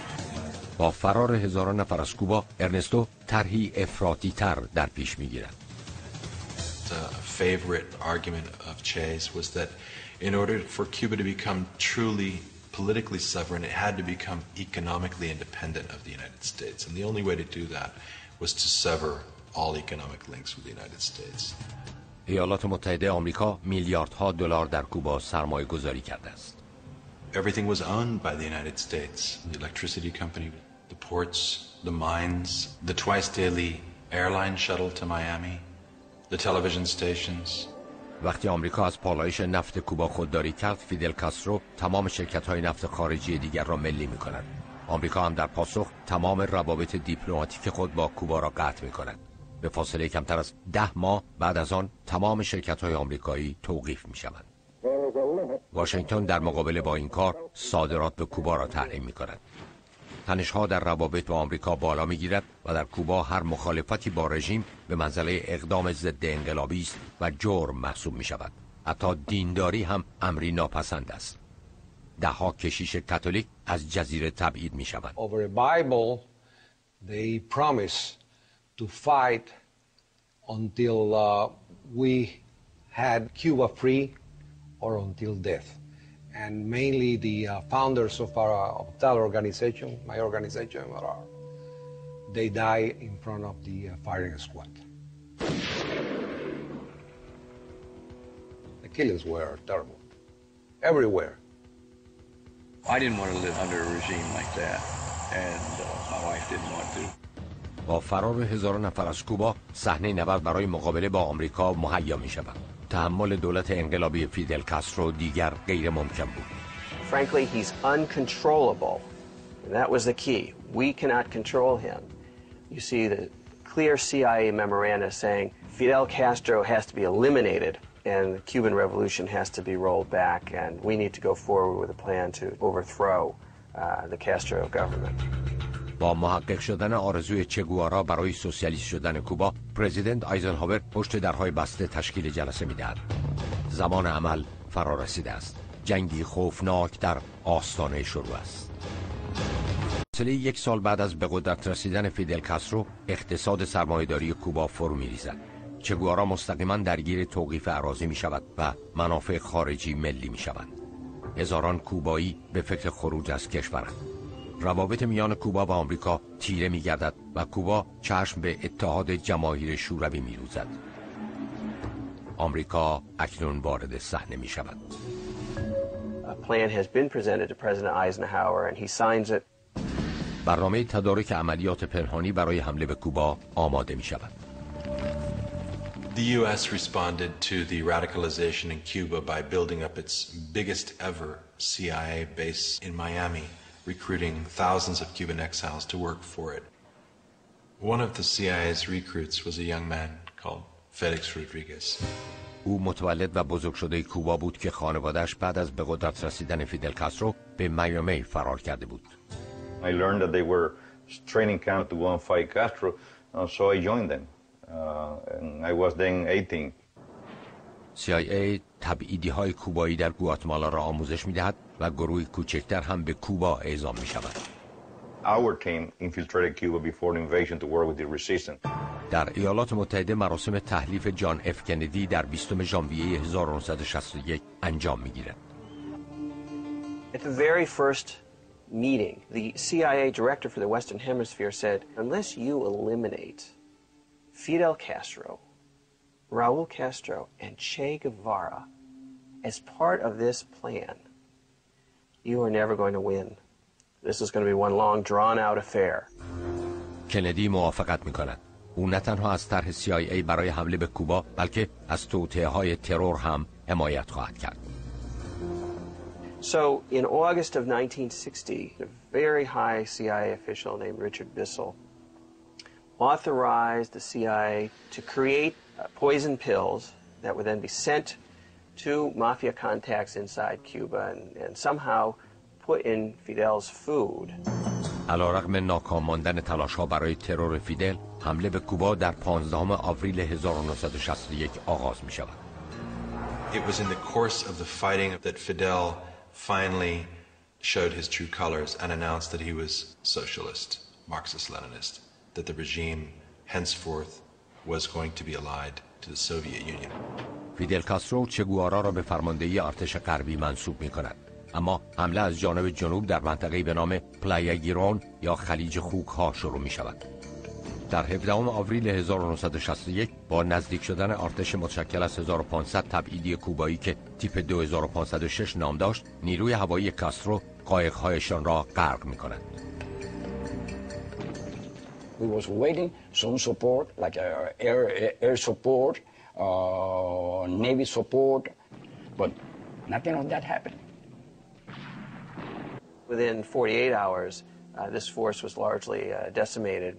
با فرار هزاران نفر از کوبا، ارنستو طرحی افراطی تر در پیش می گیرد. The favorite argument of Che's was that in order for Cuba to become truly politically sever, and it had to become economically independent of the United States. And the only way to do that was to sever all economic links with the United States. ایالات متحده آمریکا میلیاردها دلار در کوبا سرمایه گذاری کرده است. Everything was owned by the United States. The electricity company, the ports, the mines, the twice daily airline shuttle to Miami, the television stations. وقتی آمریکا از پالایش نفت کوبا خودداری کرد، فیدل کاسترو تمام شرکت‌های نفت خارجی دیگر را ملی می‌کند. آمریکا هم در پاسخ تمام روابط دیپلماتیک خود با کوبا را قطع می‌کند. به فاصله کمتر از 10 ماه بعد از آن تمام شرکت‌های آمریکایی توقیف می‌شوند. واشنگتن در مقابله با این کار صادرات به کوبا را تحریم می‌کند. تنش‌ها در روابط با آمریکا بالا می‌گیرد و در کوبا هر مخالفتی با رژیم به منزله اقدام ضد انقلابی است و جرم محسوب می‌شود. حتی دینداری هم امری ناپسند است. ده‌ها کشیش کاتولیک از جزیره تبعید می‌شوند. Over a Bible, they promise to fight until we had Cuba free or until death. And mainly the founders of that organization, my organization, they die in front of the firing squad. The killings were terrible, everywhere. I didn't want to live under a regime like that, and my wife didn't want to. با فرار هزاران نفر از کوبا، صحنه نبرد برای مقابله با آمریکا مهیا می شود. تحمل دولت انقلابی فیدل کاسترو دیگر غیر ممکن بود. Frankly, he's uncontrollable. And that was the key. We cannot control him. You see the clear CIA memoranda saying Fidel Castro has to be eliminated and the Cuban Revolution has to be rolled back, and we need to go forward with a plan to overthrow the Castro government. با محقق شدن آرزوی چگوارا برای سوسیالیست شدن کوبا، پرزیدنت آیزنهاور پشت درهای بسته تشکیل جلسه می‌دهد. زمان عمل فرا رسیده است. جنگی خوفناک در آستانه شروع است. فاصله 1 سال بعد از به قدرت رسیدن فیدل کاسترو، اقتصاد سرمایه‌داری کوبا فرو می‌ریزد. چگوارا مستقیما درگیر توقیف اراضی می‌شود و منافع خارجی ملی می‌شوند. هزاران کوبایی به فکر خروج از کشورند. روابط میان کوبا و آمریکا تیره می‌گردد و کوبا چشم به اتحاد جماهیر شوروی می‌دوزد. آمریکا اکنون وارد صحنه می‌شود. A plan has been presented to President Eisenhower and he signs it. برنامه تدارک عملیات پنهانی برای حمله به کوبا آماده می‌شود. The U.S. responded to the radicalization in Cuba by building up its biggest ever CIA base in Miami, recruiting thousands of Cuban exiles to work for it. One of the CIA's recruits was a young man called Felix Rodriguez. او متولد و بزرگ شده کوبا بود که خانواده‌اش بعد از به قدرت رسیدن فیدل کاسترو به میامی فرار کرده بود. I learned that they were training camp to go and fight Castro, so I joined them. And I was then 18. CIA تبعیدی‌های کوبایی در گواتمالا را آموزش می‌دهد و گروهی کوچکتر هم به کوبا اعزام می‌شود. Our team infiltrated Cuba before the invasion to work with the resistance. در ایالات متحده مراسم تحلیف جان اف کندی در 20 ژانویه 1961 انجام می‌گیرد. At the very first meeting, the CIA director for the Western Hemisphere said, unless you eliminate Fidel Castro, Raul Castro, and Che Guevara as part of this plan, you are never going to win. This is going to be one long, drawn-out affair. کندی موافقت می‌کند. او نه تنها از طرح CIA برای حمله به کوبا، بلکه از توطئه‌های ترور هم حمایت خواهد کرد. So, in August of 1960, a very high CIA official named Richard Bissell authorized the CIA to create poison pills that would then be sent to mafia contacts inside Cuba and somehow put in Fidel's food. علیرغم ناکام ماندن تلاش‌ها برای ترور فیدل، حمله به کوبا در 15 آوریل 1961 آغاز می‌شود. It was in the course of the fighting that Fidel finally showed his true colors and announced that he was socialist, Marxist-Leninist, that the regime henceforth was going to be allied to the Soviet Union. فیدل کاسترو چگوارا را به فرماندهی ارتش غربی منصوب می‌کند. اما حمله از جانب جنوب در منطقه‌ای به نام پلایا گیرون یا خلیج خوک ها شروع می شود. در 17 آوریل 1961 با نزدیک شدن ارتش متشکل از 1500 تبعیدی کوبایی که تیپ 2506 نام داشت، نیروی هوایی کاسترو قایق‌هایشان را غرق می‌کند. We was waiting some support, like air support, Navy support, but nothing of that happened. Within 48 hours, this force was largely decimated.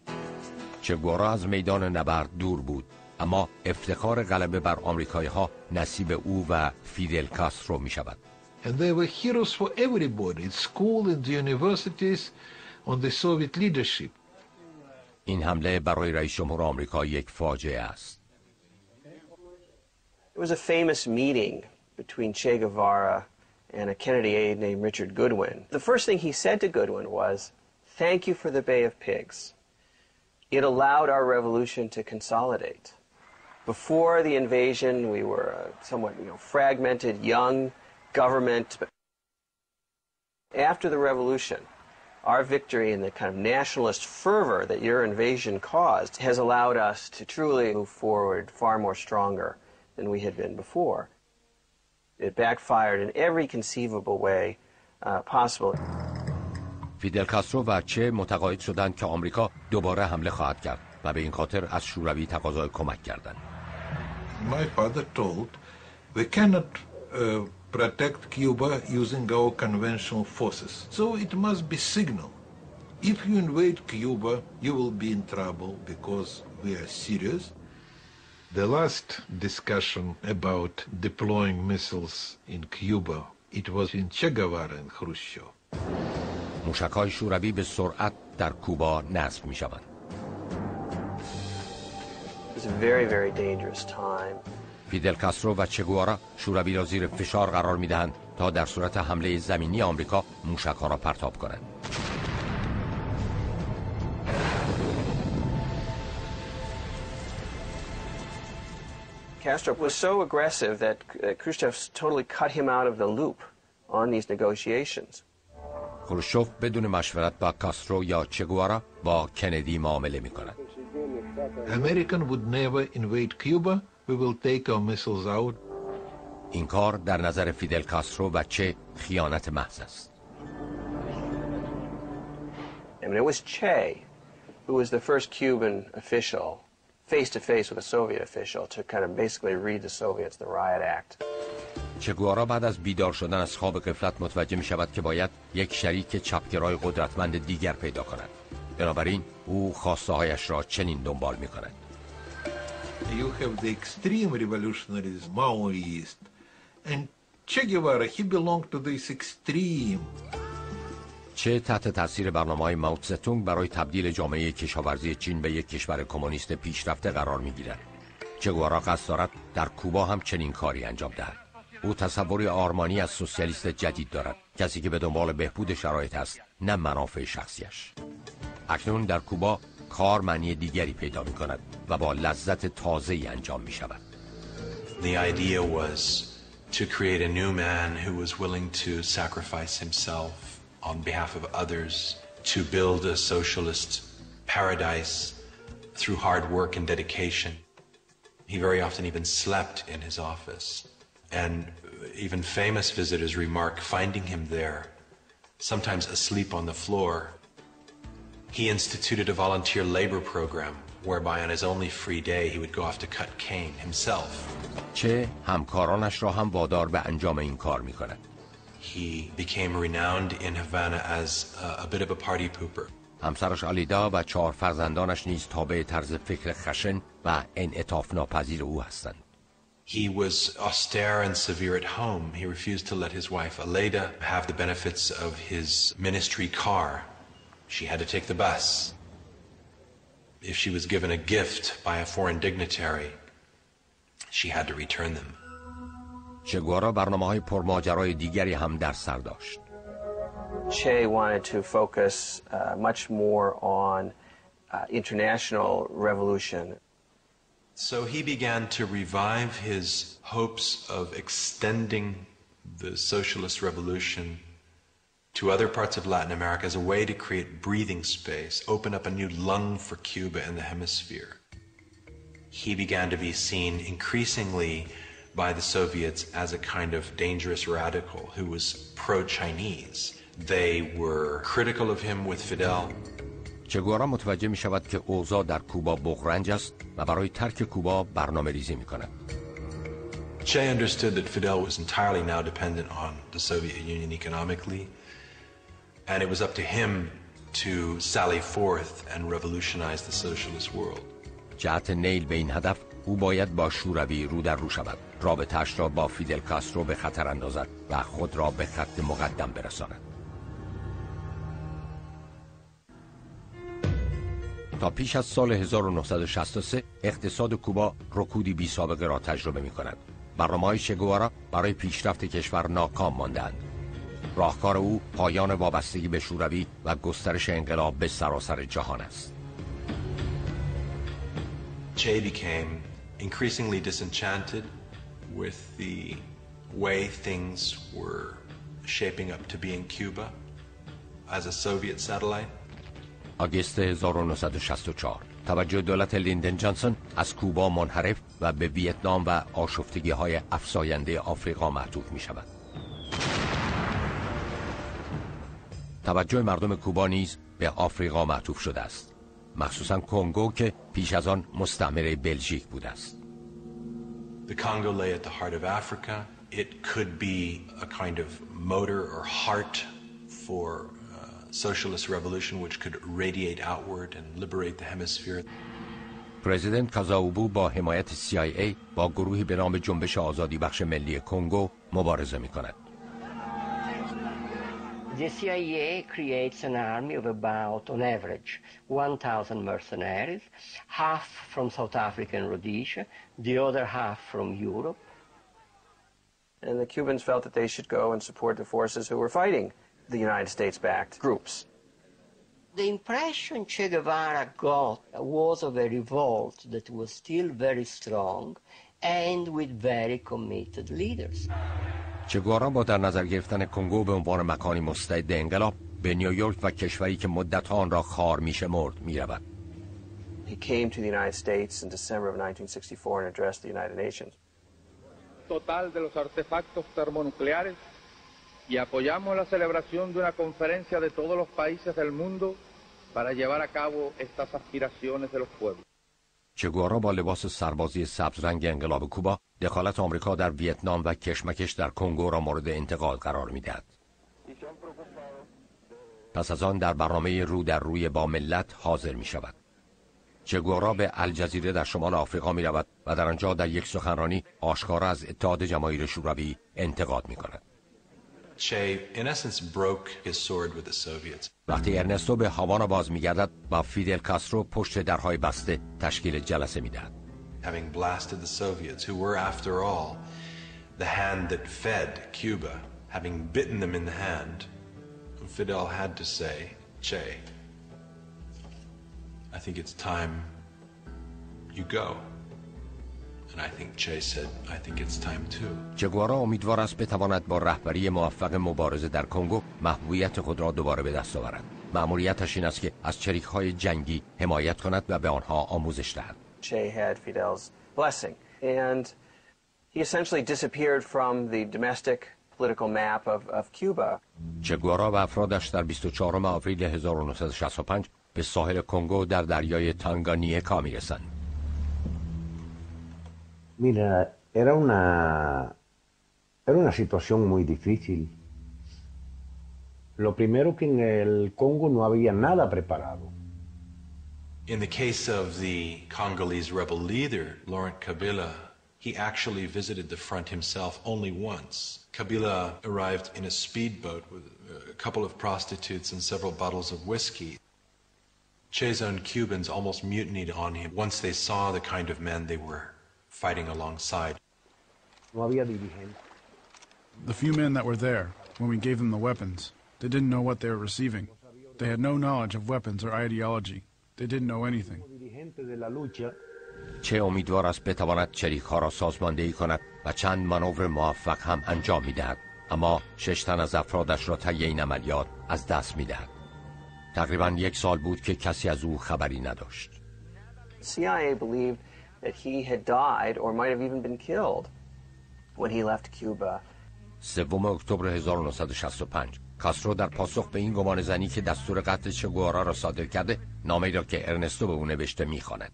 چه گوارا از میدان نبرد دور بود، اما افتخار غلبه بر آمریکایی‌ها نصیب او و فیدل کاسترو می‌شود. And they were heroes for everybody, at school, in the universities, on the Soviet leadership. این حمله برای رئیس جمهور آمریکا یک فاجعه است. There was a famous meeting between Che Guevara and a Kennedy aide named Richard Goodwin. The first thing he said to Goodwin was, "Thank you for the Bay of Pigs. It allowed our revolution to consolidate. Before the invasion, we were a somewhat fragmented, young government. But after the revolution, our victory and the kind of nationalist fervor that your invasion caused has allowed us to truly move forward far more stronger than we had been before." It backfired in every conceivable way possible. فیدل کاسترو و چه متقاعد شدند که آمریکا دوباره حمله خواهد کرد و به این خاطر از شوروی تقاضای کمک کردند. My father told, we cannot protect Cuba using our conventional forces. So it must be signal. If you invade Cuba, you will be in trouble because we are serious. The last discussion about deploying missiles in Cuba, it was in Che Guevara and Khrushchev. موشک‌های شوروی به سرعت در کوبا نصب می‌شوند. It was a very, very dangerous time. فیدل کاسترو و چه گوارا شوروی را زیر فشار قرار می‌دهند تا در صورت حمله زمینی آمریکا موشک‌ها را پرتاب کنند. Castro was so aggressive that Khrushchev totally cut him out of the loop on these negotiations. خروشچف بدون مشورت با کاسترو یا چه گوارا با کندی معامله می‌کند. American would never invade Cuba. We will take our missiles out. این کار در نظر فیدل کاسترو و چه خیانت محض است. I mean, it was Che who was the first Cuban official face to face with a Soviet official to kind of basically read the Soviets the Riot Act. چه گوارا بعد از بیدار شدن از خواب غفلت متوجه می شود که باید یک شریک چپگرای قدرتمند دیگر پیدا کند. بنابراین او خواسته‌هایش را چنین دنبال می کند. You have the extreme revolutionaries, Maoist, and Che Guevara, he belonged to this extreme. چه تحت تاثیر برنامه‌های ماو تزه-تونگ برای تبدیل جامعه کشاورزی چین به یک کشور کمونیست پیشرفته قرار می‌گیرد. چه گوارا قصد دارد در کوبا هم چنین کاری انجام دهد. او تصوری آرمانی از سوسیالیست جدید دارد، کسی که به دنبال بهبود شرایط است، نه منافع شخصیش. اکنون در کوبا کار معنی دیگری پیدا می‌کند و با لذت تازه‌ای انجام می‌شود. The idea was to create a new man who was willing to sacrifice himself on behalf of others, to build a socialist paradise through hard work and dedication. He very often even slept in his office. And even famous visitors remark finding him there, sometimes asleep on the floor. He instituted a volunteer labor program whereby on his only free day he would go off to cut cane himself. چه همکارانش را هم وادار به انجام این کار می‌کند. He became renowned in Havana as a bit of a party pooper. همسرش آلیدا و 4 فرزندانش نیز تابع طرز فکر خشن و انعطاف ناپذیر او هستند. He was austere and severe at home. He refused to let his wife Aleda have the benefits of his ministry car. She had to take the bus. If she was given a gift by a foreign dignitary, she had to return them. چه گوارا برنامه‌های پرماجرای دیگری هم در سر داشت. Che wanted to focus much more on international revolution. So he began to revive his hopes of extending the socialist revolution to other parts of Latin America as a way to create breathing space, open up a new lung for Cuba in the hemisphere. He began to be seen increasingly by the Soviets as a kind of dangerous radical who was pro-Chinese. They were critical of him with Fidel. چگوارا متوجه می شود که اوضاع در کوبا بغرنج است و برای ترک کوبا برنامه ریزی می کند. Che understood that Fidel was entirely now dependent on the Soviet Union economically, and it was up to him to sally forth and revolutionize the socialist world. جهت نیل به این هدف او باید با شوروی رو در رو شود، رابطه‌اش را با فیدل کاسترو به خطر اندازد و خود را به خط مقدم برساند. تا پیش از سال 1963 اقتصاد کوبا رکودی بی سابقه را تجربه می کند. برنامه‌های چگوارا برای پیشرفت کشور ناکام ماندند. راهکار او پایان وابستگی به شوروی و گسترش انقلاب به سراسر جهان است. Che became increasingly disenchanted with the way things were shaping up to be in Cuba as a Soviet satellite. آگوست 1964 توجه دولت لیندن جانسون از کوبا منحرف و به ویتنام و آشفتگی‌های افزاینده آفریقا معطوف می‌شود. توجه مردم کوبا نیز به آفریقا معطوف شده است، مخصوصاً کنگو که پیش از آن مستعمره بلژیک بوده است. The Congo lay at the heart of Africa. It could be a kind of motor or heart for socialist revolution which could radiate outward and liberate the hemisphere. پرزیدنت کازاوبو با حمایت CIA با گروهی به نام جنبش آزادی بخش ملی کنگو مبارزه می‌کند. The CIA creates an army of about, on average, 1,000 mercenaries, half from South Africa and Rhodesia, the other half from Europe. And the Cubans felt that they should go and support the forces who were fighting the United States-backed groups. The impression Che Guevara got was of a revolt that was still very strong and with very committed leaders. چگوارا با در نظر گرفتن کنگو به عنوان مکانی مستعد انقلاب به نیویورک و کشوری که مدت‌ها آن را خار می‌شمرد می‌رود. He came to the United States in December of 1964 and addressed the United Nations. Total de los artefactos termonucleares y apoyamos la celebración de una conferencia de todos los países del mundo para llevar a cabo estas aspiraciones de los pueblos. چگوارا با لباس سربازی سبز رنگ انقلاب کوبا دخالت آمریکا در ویتنام و کشمکش در کنگو را مورد انتقاد قرار می‌دهد. پس از آن در برنامه رو در روی با ملت حاضر می‌شود. چگوارا به الجزیره در شمال آفریقا می‌رود و در آنجا در یک سخنرانی آشکارا از اتحاد جماهیر شوروی انتقاد می‌کند. Che, in essence, broke his sword with the Soviets. وقتی ارنستو به هاوانا باز می‌گردد با فیدل کاسترو پشت درهای بسته تشکیل جلسه می‌دهد. Having blasted the Soviets, who were, after all, the hand that fed Cuba, having bitten them in the hand, Fidel had to say, Che, I think it's time you go. And I think Che said, I think it's time too. چگوارا امیدوار است بتواند با رهبری موفق مبارزه در کنگو محبوبیت خود را دوباره به دست آورد. مأموریتش این است که از چریک‌های جنگی حمایت کند و به آنها آموزش دهد. Che had Fidel's blessing, and he essentially disappeared from the domestic political map of Cuba. چگوارا و افرادش در 24 آوریل 1965 به ساحل کنگو در دریای تانگانیکا می‌رسند. Mira, era una situación muy difícil. Lo primero que en el Congo no había nada preparado. In the case of the Congolese rebel leader, Laurent Kabila, he actually visited the front himself only once. Kabila arrived in a speedboat with a couple of prostitutes and several bottles of whiskey. Che's own Cubans almost mutinied on him once they saw the kind of men they were fighting alongside. The few men that were there, when we gave them the weapons, they didn't know what they were receiving. They had no knowledge of weapons or ideology. They didn't know anything. چه امیدوار است بتواند چریک‌ها را سازماندهی کند و چند مانور موفق هم انجام می‌دهد. اما 6 تن از افرادش را طی این عملیات از دست می‌دهد. تقریباً 1 سال بود که کسی از او خبری نداشت. CIA believed that he had died or might have even been killed when he left Cuba. 3 اکتبر 1965 کاسترو در پاسخ به این گمان زنی که دستور قتل چه گوارا را صادر کرده، نامه‌ای را که ارنستو به او نوشته می‌خواند.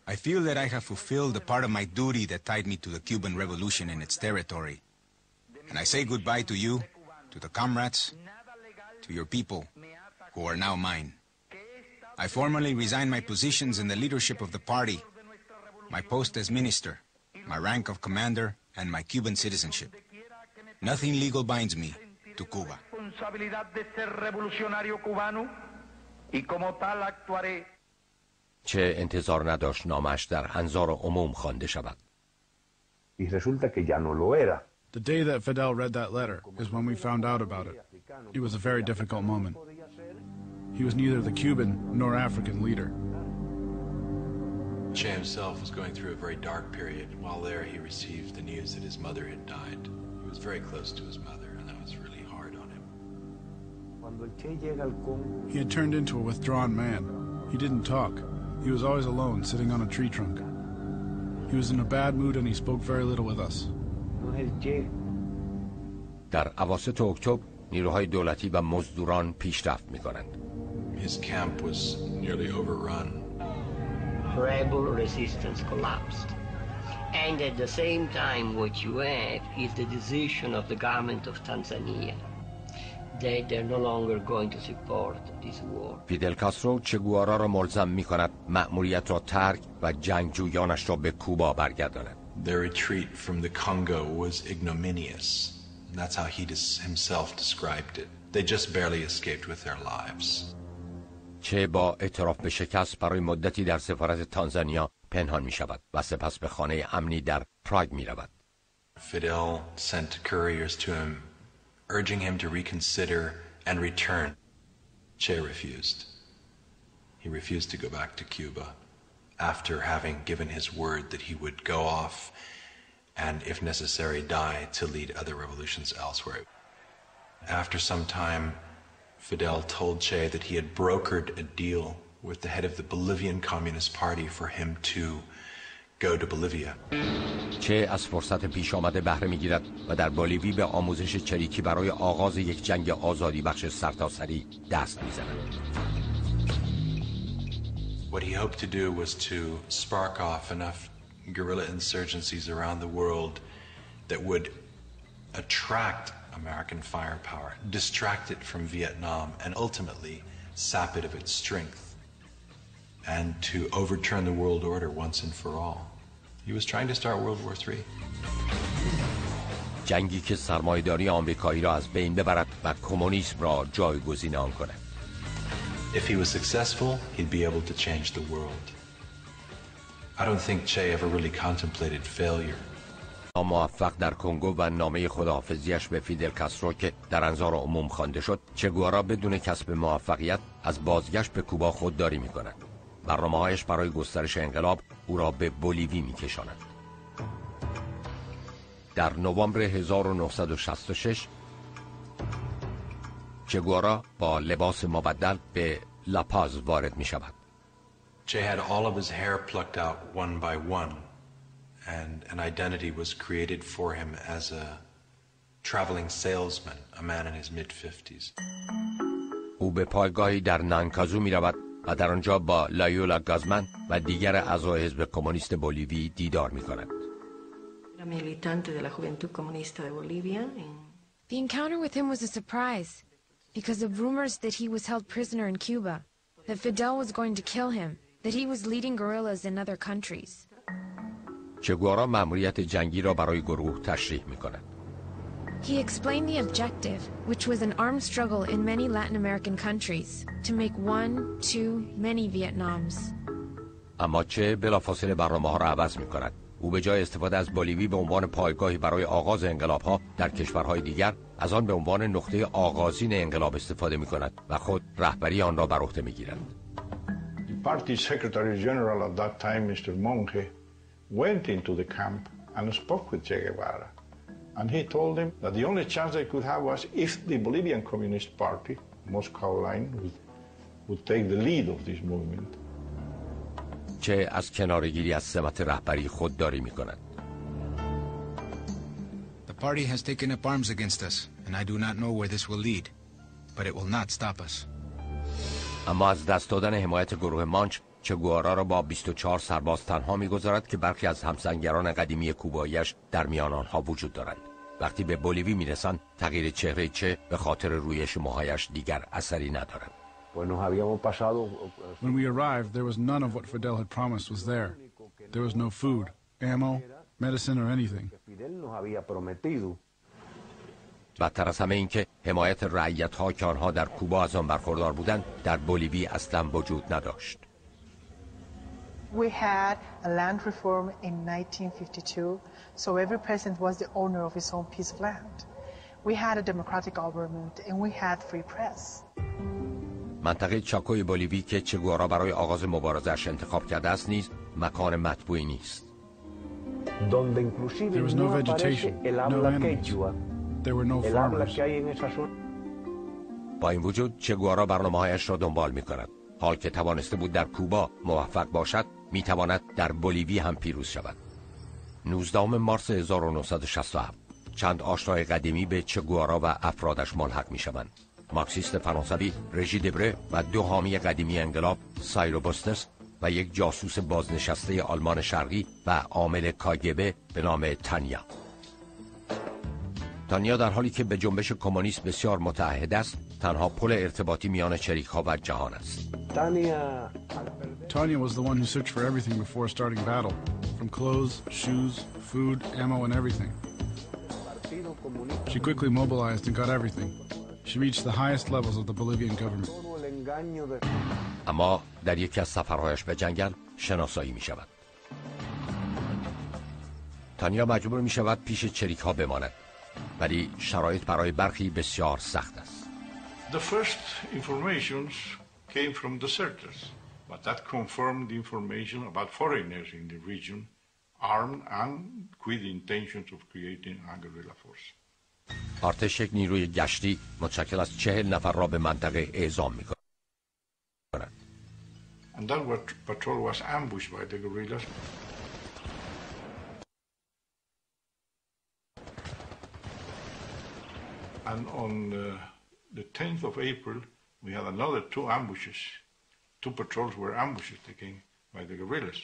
I feel that I have fulfilled the part of my duty that tied me to the Cuban Revolution in its territory. And I say goodbye to you, to the comrades, to your people, who are now mine. I formally resign my positions in the leadership of the party, my post as minister, my rank of commander, and my Cuban citizenship. Nothing legal binds me to Cuba. چه انتظار نداشت نامش در انظار عموم خوانده شود. Y resulta que ya no lo era. The day that Fidel read that letter is when we found out about it. It was a very difficult moment. He was neither the Cuban nor African leader. Che himself was going through a very dark period. While there, he received the news that his mother had died. He was very close to his mother, and that was really hard on him. He had turned into a withdrawn man. He didn't talk. He was always alone, sitting on a tree trunk. He was in a bad mood and he spoke very little with us. در اواسط اکتبر نیروهای دولتی و مزدوران پیشرفت می‌کنند. His camp was nearly overrun. Rebel resistance collapsed. And at the same time, what you have is the decision of the government of Tanzania that they're no longer going to support this war. فیدل کاسترو چه گوارا را ملزم می‌کند مأموریت را ترک و جنگجویانش را به کوبا برگرداند. Their retreat from the Congo was ignominious. That's how he himself described it. They just barely escaped with their lives. چه با اعتراف به شکست برای مدتی در سفارت تانزانیا پنهان می شود و سپس به خانه امنی در پراگ می رود. Fidel sent couriers to him, urging him to reconsider and return. Che refused. He refused to go back to Cuba after having given his word that he would go off and, if necessary, die to lead other revolutions elsewhere. After some time, Fidel told Che that he had brokered a deal with the head of the Bolivian Communist Party for him to go to Bolivia. چه از فرصت پیش آمده بهره می‌گیرد و در بولیوی به آموزش چریکی برای آغاز یک جنگ آزادی بخش سرتاسری دست می‌زند. What he hoped to do was to spark off enough guerrilla insurgencies around the world that would attract American firepower, distract it from Vietnam, and ultimately sap it of its strength, and to overturn the world order once and for all. He was trying to start World War III. جنگی که سرمایه‌داری آمریکایی را از بین ببرد و کمونیسم را جایگزین آن کند. If he was successful, he'd be able to change the world. I don't think Che ever really contemplated failure. موفق در کنگو و نامه خداحافظیش به فیدل کاسترو که در انظار عموم خوانده شد، چه گوارا بدون کسب موفقیت از بازگشت به کوبا خودداری می‌کند. برنامه‌هایش برای گسترش انقلاب او را به بولیوی می‌کشاند. در نوامبر 1966 چه گوارا با لباس مبدل به لاپاز وارد می‌شود. Che had all of his hair plucked out one by one, and an identity was created for him as a traveling salesman, a man in his mid-50s. او به پایگاهی در نانکازو می رود و در آنجا با لایولا گازمن و دیگر اعضای حزب کمونیست بولیوی دیدار می کند. The encounter with him was a surprise because of rumors that he was held prisoner in Cuba, that Fidel was going to kill him, that he was leading guerrillas in other countries. چه گوارا مأموریت جنگی را برای گروه تشریح می کند. He explained the objective, which was an armed struggle in many Latin American countries, to make one, too many Vietnams. اما چه بلافاصله برنامه‌ها را عوض می کند. او به جای استفاده از بولیوی به عنوان پایگاهی برای آغاز انقلاب‌ها در کشورهای دیگر، از آن به عنوان نقطه آغازین انقلاب استفاده می کند و خود رهبری آن را بر عهده می گیرد. The party secretary general at that time, Mr. Monge, went into the camp and spoke with Che Guevara. And he told him that the only chance they could have was if the Bolivian Communist Party, Moscow line, would take the lead of this movement. چه از کنارگیری از سمت رهبری خودداری می‌کند. The party has taken up arms against us, and I do not know where this will lead, but it will not stop us. اما از دست دادن حمایت گروه مانچ چه گوارا را با 24 سرباز تنها می‌گذارد که برخی از همسنگران قدیمی کوبایی‌اش در میان آنها وجود دارند. وقتی به بولیوی میرسند تغییر چهره چه به خاطر رویش موهایش دیگر اثری ندارد. When we arrived, there was none of what Fidel had promised was there. There was no food, ammo, medicine or anything. بدتر از همه این که حمایت رعیت‌ها که آنها در کوبا از آن برخوردار بودند در بولیوی اصلا وجود نداشت. We had a land reform in 1952, so every president was the owner of his own piece of land. We had a democratic government and we had free press. منطقه چاکوی بولیوی که چه گوارا برای آغاز مبارزه‌اش انتخاب کرده است نیز مکان مطبوعی نیست. There was no vegetation, no animals. There were no farmers. با این وجود چه گوارا برنامه‌هایش را دنبال می‌کند. حال که توانسته بود در کوبا موفق باشد، می‌تواند در بولیوی هم پیروز شود. 19 مارس 1967 چند آشنای قدیمی به چه گوارا و افرادش ملحق می‌شوند. مارکسیست فرانسوی رژی دبره و دو حامی قدیمی انقلاب سایرو بوستس و یک جاسوس بازنشسته آلمان شرقی و عامل کاگبه به نام تانیا. تانیا در حالی که به جنبش کمونیست بسیار متعهد است، تنها پل ارتباطی میان چریک‌ها و جهان است. Tanya was the one who searched for everything before starting battle, from clothes, shoes, food, ammo and everything. She quickly mobilized and got everything. She reached the highest levels of the Bolivian government. اما در یکی از سفرهایش به جنگل شناسایی می شود. تانیا مجبور می شود پیش چریک‌ها بماند، ولی شرایط برای برخی بسیار سخت است. The first informations came from deserters, but that confirmed the information about foreigners in the region, armed and with the intentions of creating a guerrilla force. ارتش یک نیروی گشتی متشکل از 40 نفر را به منطقه اعزام می‌کند. And that patrol was ambushed by the guerrillas. And on the 10th of April, we had another 2 ambushes. 2 patrols were ambushed again by the guerrillas.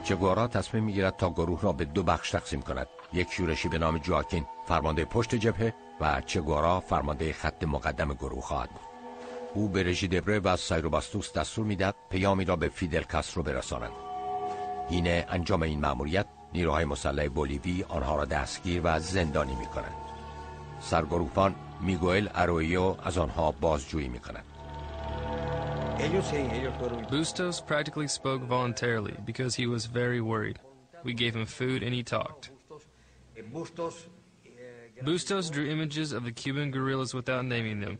چه گوارا تصمیم می‌گیرد تا گروه را به 2 بخش تقسیم کند. یک شورشی به نام جواکین فرمانده پشت جبهه و چه گوارا فرمانده خط مقدم گروه خواهد بود. او به رژی دبره و سایرو باستوس دستور می‌دهد پیامی را به فیدل کاسترو برسانند. حین انجام این مأموریت نیروهای مسلح بولیوی آنها را دستگیر و زندانی می‌کنند. سرگروهبان میگوئل ارویو از آنها بازجویی می‌کند. Bustos practically spoke voluntarily because he was very worried. We gave him food and he talked. Bustos drew images of the Cuban guerrillas without naming them.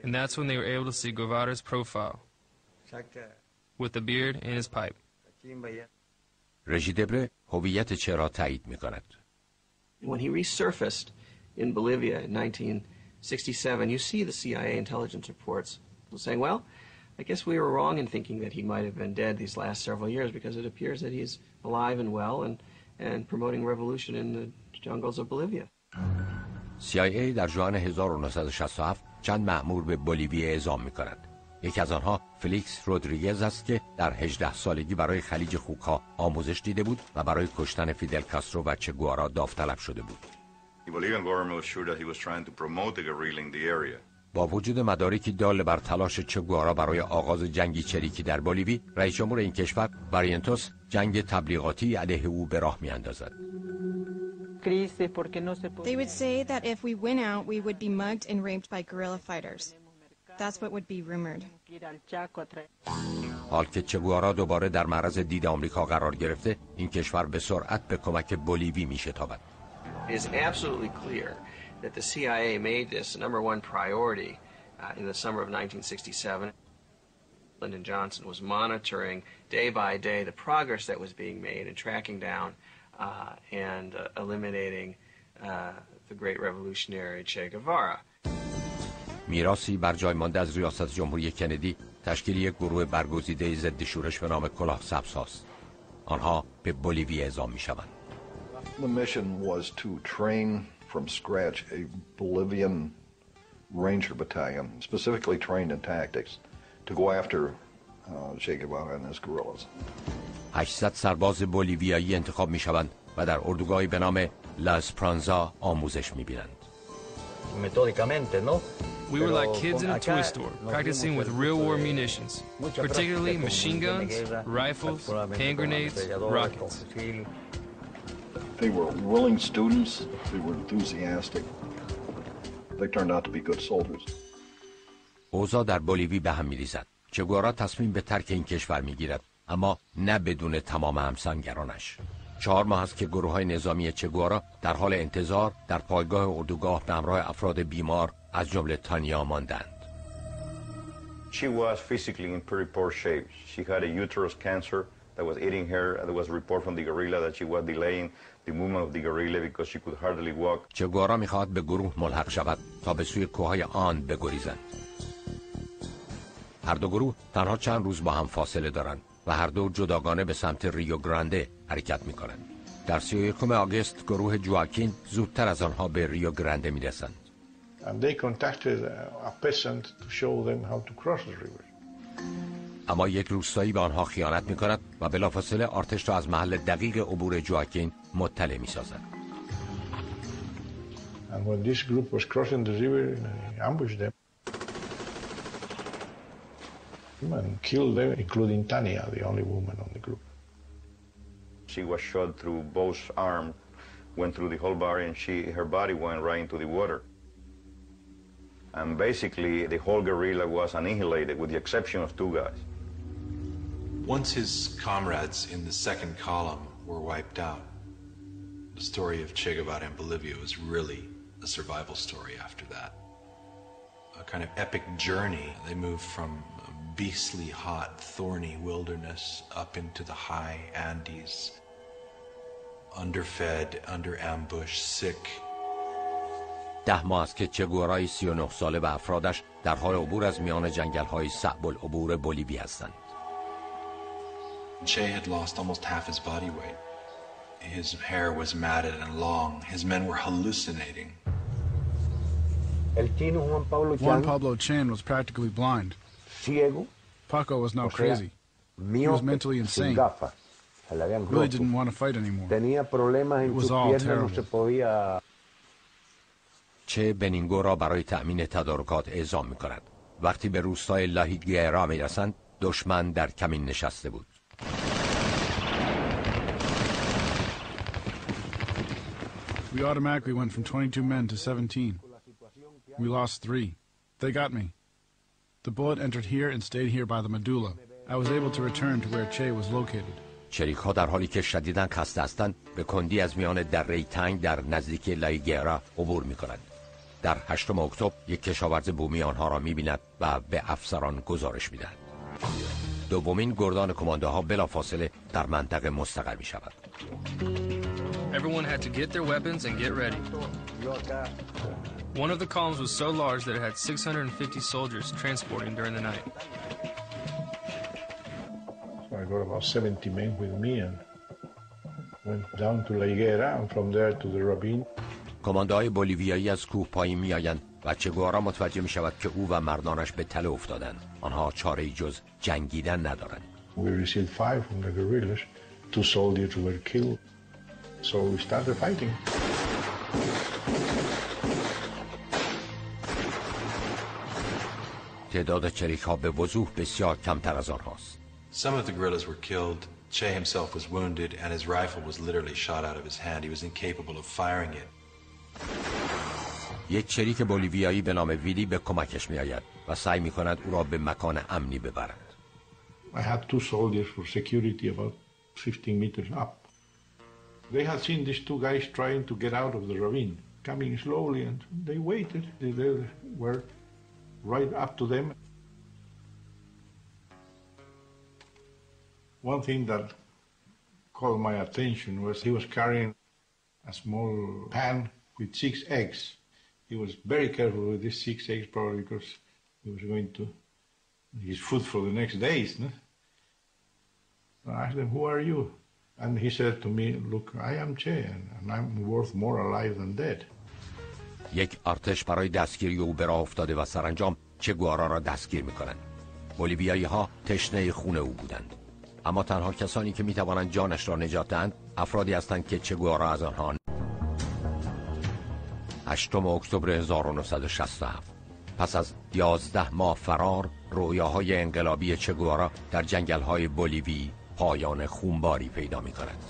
And that's when they were able to see Guevara's profile, with the beard and his pipe. رژی دبره هویت چه را تایید می‌کند. When he resurfaced in Bolivia in 1967, you see the CIA intelligence reports saying, well, I guess we were wrong in thinking that he might have been dead these last several years because it appears that he's alive and well and promoting revolution in the jungles of Bolivia. CIA در ژوئن 1967 چند مأمور به بولیوی اعزام می‌کند. یکی از آنها فلیکس رودریگز است که در 18 سالگی برای خلیج خوک‌ها آموزش دیده بود و برای کشتن فیدل کاسترو و چه گوارا داوطلب شده بود. با وجود مدارکی دال بر تلاش چه گوارا برای آغاز جنگی چریکی در بولیوی، رئیس جمهور این کشور بارینتوس جنگ تبلیغاتی علیه او به راه می‌اندازد. They would say that if we went out, we would be mugged and raped by guerrilla fighters. That's what would be rumored. حال که چه گوارا دوباره در معرض دید آمریکا قرار گرفته، این کشور به سرعت به کمک بولیوی می‌شتابد. It is absolutely clear that the CIA made this number one priority in the summer of 1967. Lyndon Johnson was monitoring day by day the progress that was being made and tracking down and eliminating the great revolutionary Che Guevara. میراثی بر جای مانده از ریاست جمهوری کندی تشکیل یک گروه برگزیده ضد شورش به نام کلاه سبز هاست. آنها به بولیوی اعزام می‌شوند. The mission was to train from scratch a Bolivian Ranger battalion, specifically trained in tactics, to go after Che Guevara and his guerrillas. 800 سرباز بولیویایی انتخاب می‌شوند و در اردوگاهی به نام لا اسپرانزا آموزش می‌بینند. We were like kids in a toy store, practicing with real war munitions, particularly machine guns, rifles, hand grenades, rockets. They were willing students, they were enthusiastic. They turned out to be good soldiers. اوضاع در بولیوی به هم می‌ریزد. چه گوارا تصمیم به ترک این کشور می‌گیرد، اما نه بدون تمام همسنگرانش. 4 ماه است که گروه‌های نظامی چه گوارا در حال انتظار در پایگاه اردوگاه به همراه افراد بیمار از جمله تانیا ماندند. She was physically in pretty poor shape. She had a uterus cancer that was eating her. There was a report from the guerrilla that she was delaying the movement of the guerrilla because she could hardly walk. چه گوارا می‌خواهد به گروه ملحق شود تا به سوی کوههای آن بگریزند. هر دو گروه تنها چند روز با هم فاصله دارند و هر دو جداگانه به سمت ریو گرانده حرکت می‌کنند. در 31 آگوست گروه جواکین زودتر از آنها به ریو گرانده می‌رسند. And they contacted a peasant to show them how to cross the river. اما یک روستایی به آنها خیانت می‌کند و بلافاصله ارتش را از محل دقیق عبور جواکین مطلع می‌سازد. And when this group was crossing the river, they ambushed them and killed them, including Tania, the only woman on the group. She was shot through both arms, went through the whole body, and her body went right into the water. And basically, the whole guerrilla was annihilated, with the exception of 2 guys. Once his comrades in the second column were wiped out, the story of Che Guevara in Bolivia was really a survival story after that. A kind of epic journey. They moved from a beastly hot, thorny wilderness up into the high Andes, underfed, under ambush, sick. 10 ماه است که چه گوارای 39 ساله و افرادش در حال عبور از میان جنگل‌های صعب العبور بولیوی هستند. Che had lost almost half his body weight. His hair was matted and long. His men were hallucinating. Juan Pablo Chan was practically blind. Paco was now crazy. He was mentally insane. Really didn't want to fight anymore. It was all terrible. چه بنینگو را برای تأمین تدارکات اعزام می‌کند. وقتی به روستای لاهیگیرا می‌رسند، دشمن در کمین نشسته بود. We automatically went from 22 men to 17. We lost 3. They got me. The bullet entered here and stayed here by the medulla. I was able to return to where Che was located. چریک‌ها در حالی که شدیداً خسته هستند، به کندی از میان دره‌ای تنگ در نزدیکی لاهیگیرا عبور می‌کنند. در 8 اکتبر یک کشاورز بومی آنها را می‌بیند و به افسران گزارش می‌دهد. دومین گردان کماندوها بلافاصله در منطقه مستقر می‌شود. Everyone had to get their weapons and get ready. One of the columns was so large that it had 650 soldiers transporting during the night. So I got about 70 men with me and went down to La Higuera and from there to the ravine. کماندوهای بولیویایی از کوه پایین میآیند و چه گوارا متوجه می شود که او و مردانش به تله افتادند. آنها چاره‌ای جز جنگیدن ندارند. We received 5 from the guerrillas. 2 soldiers were killed. So we started fighting. تعداد چریک‌ها به وضوح بسیار کمتر از آنهاست. Some of the guerrillas were killed. Che himself was wounded and his rifle was literally shot out of his hand. He was incapable of firing it. یک چریک بولیویایی به نام ویلی به کمکش می‌آید و سعی می‌کند او را به مکان امنی ببرد. I had 2 soldiers for security about 15 meters up. They had seen these 2 guys trying to get out of the ravine, coming slowly, and they waited. They were right up to them. One thing that called my attention was he was carrying a small pan with 6 eggs. He was very careful with these 6 eggs, probably because he was going to his food for the next days. No? So I asked him, "Who are you?" And he said to me, "Look, I am Che, and I'm worth more alive than dead." یک ارتش برای دستگیری او به راه افتاده و سرانجام چه گوارا را دستگیر می‌کنند. بولیویایی ها تشنه خون او بودند. اما تنها کسانی که می‌توانند جانش را نجات دهند افرادی هستند که چه گوارا از آنها 8 اکتبر 1967 پس از 11 ماه فرار رویاهای انقلابی چه گوارا در جنگل‌های بولیوی پایان خونباری پیدا می‌کند.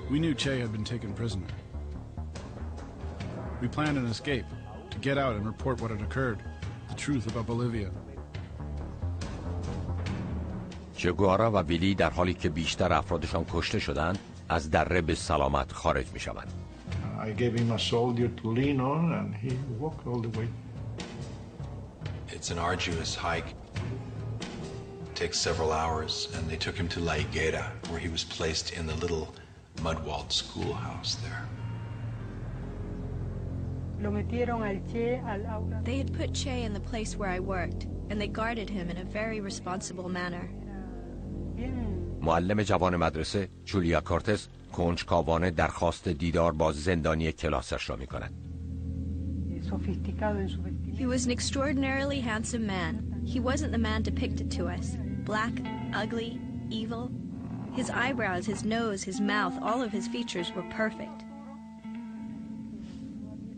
We knew Che had been taken prisoner. We planned an escape to get out and report what had occurred, the truth about Bolivia. چه گوارا و ویلی در حالی که بیشتر افرادشان کشته شدند از دره به سلامت خارج می‌شوند. I gave him a soldier to lean on, and he walked all the way. It's an arduous hike. It takes several hours, and they took him to La Higuera, where he was placed in the little mud-walled schoolhouse there. They had put Che in the place where I worked, and they guarded him in a very responsible manner. معلم جوان مدرسه جولیا کورتز کنجکاوانه درخواست دیدار با زندانی کلاسش را می‌کند. He was an extraordinarily handsome man. He wasn't the man depicted to us. Black, ugly, evil. His eyebrows, his nose, his mouth, all of his features were perfect.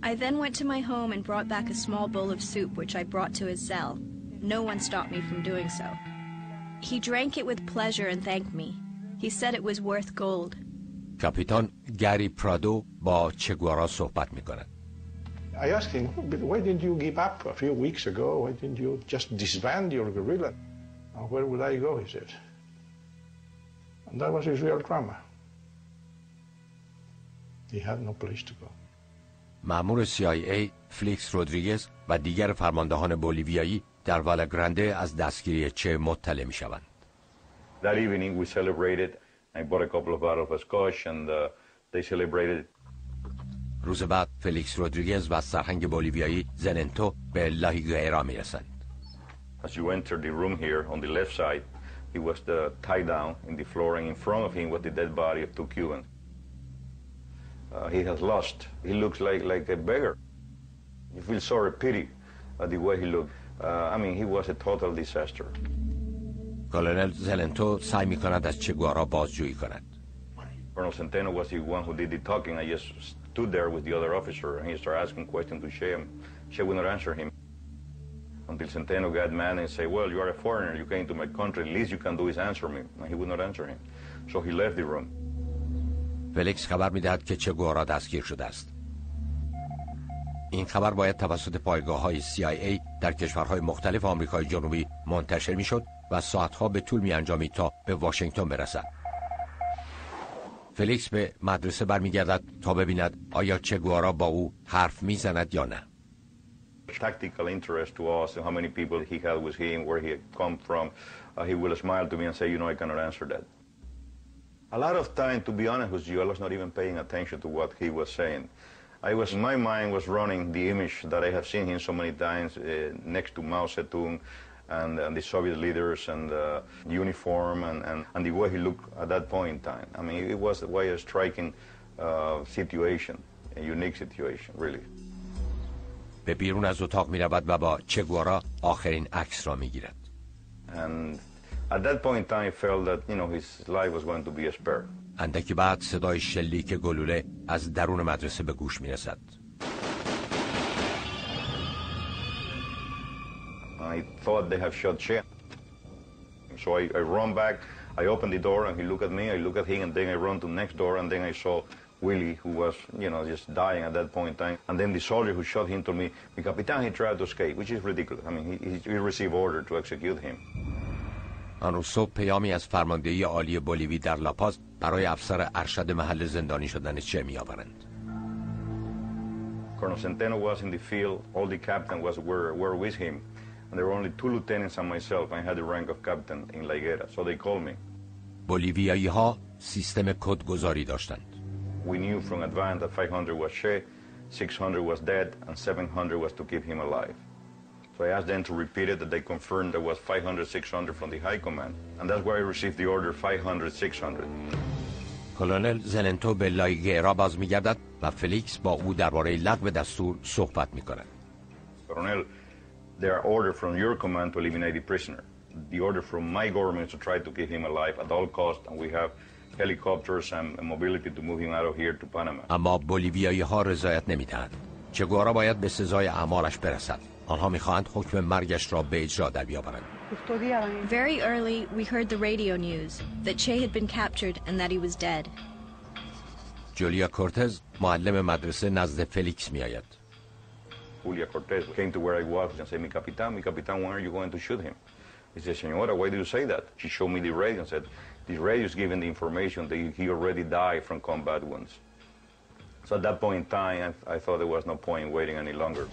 I then went to my home and brought back a small bowl of soup which I brought to his cell. No one stopped me from doing so. He drank it with pleasure and thanked me. He said it was worth gold. کاپیتان گری پرادو با چه گوارا صحبت می‌کند. I asked him, "Why didn't you give up a few weeks ago? Why didn't you just disband your guerrilla?" "Where would I go?" he said. And that was his real drama. He had no place to go. مأمور CIA فلیکس رودریگز و دیگر فرماندهان بولیویایی در والاگرانده از دستگیری چه مطلع می‌شوند. That evening we celebrated. I bought a couple of bottles of scotch and they celebrated. روز بعد فلیکس رودریگز و سرهنگ بولیویایی زلنتو به لا هیگوئرا میرسند. As you enter the room here on the left side, he was tied down in the floor, and in front of him was the dead body of 2 Cubans. He has lost. He looks like a beggar. You feel sorry, pity at the way he looked. I mean, he was a total disaster. کلونل زلنتو سعی می‌کند از چه گوارا بازجویی کند. Colonel Centeno was the one who did the talking. I just stood there with the other officer, and he started asking questions to Che. Che would not answer him. Until Centeno got mad and said, "Well, you are a foreigner. You came to my country. The least you can do is answer me." And he would not answer him. So he left the room. فلیکس خبر می‌دهد که چه گوارا دستگیر شده است. این خبر باید توسط پایگاه‌های CIA در کشورهای مختلف آمریکای جنوبی منتشر می‌شد و ساعت‌ها به طول می‌انجامید تا به واشنگتن برسد. فلیکس به مدرسه برمیگردد تا ببیند آیا چه گوارا با او حرف می‌زند یا نه. Tactical interest to us, how many people he had with him, where he had come from. He will smile to me and say, "You know, I cannot answer that." A lot of time, to be honest with you, I was not even paying attention to what he was saying. My mind was running the image that I have seen him so many times next to Mao Zedong and the Soviet leaders and the uniform and the way he looked at that point in time. I mean, it was quite a striking situation, a unique situation, really. به بیرون از اتاق می رود و با چه گوارا آخرین عکس را می گیرد. And at that point in time, I felt that, you know, his life was going to be spared. اندکی بعد صدای شلیک گلوله از درون مدرسه به گوش می رسد. I thought they have shot Che. So I run back, I open the door and he looked at me, I look at him, and then I run to the next door, and then I saw Willie, who was, you know, just dying at that point in time. And then the soldier who shot him told me, "The Capitan, he tried to escape," which is ridiculous. I mean, he received order to execute him. آن روز صبح پیامی از فرماندهی عالی بولیوی در لاپاز برای افسر ارشد محل زندانی شدن چه می آورند. Colonel Centeno was in the field, all the captains were with him. And there were only 2 lieutenants and myself. I had the rank of captain in La Higuera, so they called me. بولیویایی ها سیستم کدگذاری داشتند. We knew from advance that 500 was Che, 600 was dead, and 700 was to keep him alive. So I asked them to repeat it, that they confirmed there was 500, 600 from the high command. And that's why I received the order 500, 600. کلونل زننتو به لایگیرا باز می‌گردد و فلیکس با او درباره لغو دستور صحبت می‌کند. Colonel, there are orders from your command to eliminate the prisoner. The order from my government is to try to keep him alive at all costs, and we have helicopters and mobility to move him out of here to Panama. اما بولیویایی ها رضایت نمی‌دهند. چه گوارا باید به سزای اعمالش برسد. آنها می‌خواهند حکم مرگش را به اجرا در بیاورند. Very early, we heard the radio news that Che had been captured and that he was dead. جولیا کورتز معلم مدرسه نزد فلیکس می‌آید. Julia Cortez came to where I was and said, mi capitán, when are you going to shoot him? He said, Señora, why do you say that? She showed me the radio and said, this radio is giving the information that he already died from combat wounds. So at that point in time, I thought there was no point in waiting any longer.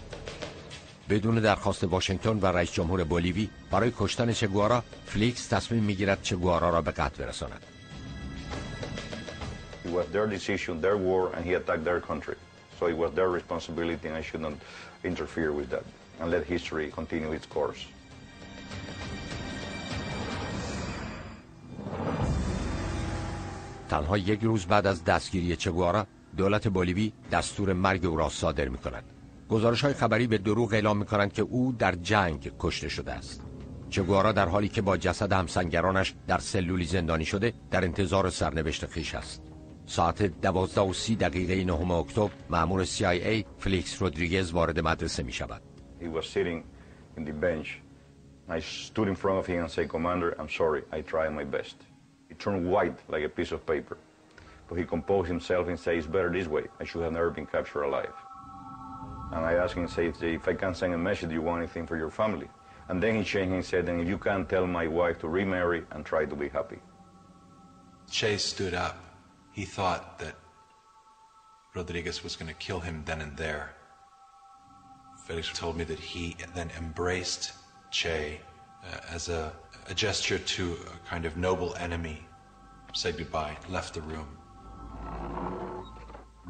بدون درخواست واشنگتن و رئیس جمهور بولیوی برای کشتن چه گوارا، فلیکس تصمیم می‌گیرد چه گوارا را به قتل برساند. It was their decision, their war, and he attacked their country. So it was their responsibility, and I should not interfere with that and let history continue its course. تنها یک روز بعد از دستگیری چه گوارا، دولت بولیوی دستور مرگ او را صادر می‌کند. گزارش‌های خبری به دروغ اعلام می‌کنند که او در جنگ کشته شده است. چه گوارا در حالی که با جسد همسنگرانش در سلولی زندانی شده، در انتظار سرنوشت خویش است. ساعت 12:30 9 اکتبر مأمور CIA فلیکس رودریگز وارد مدرسه می‌شود. He was sitting in the bench. I stood in front of him and said, Commander, I'm sorry, I tried my best. He turned white like a piece of paper. But he composed himself and said, it's better this way. I should have never been captured alive. And I asked him, say, if I can send a message, do you want anything for your family? And then he changed and said, then if you can tell my wife to remarry and try to be happy. Che stood up. He thought that Rodriguez was going to kill him then and there. Felix told me that he then embraced Che as a gesture to a kind of noble enemy, said goodbye, left the room.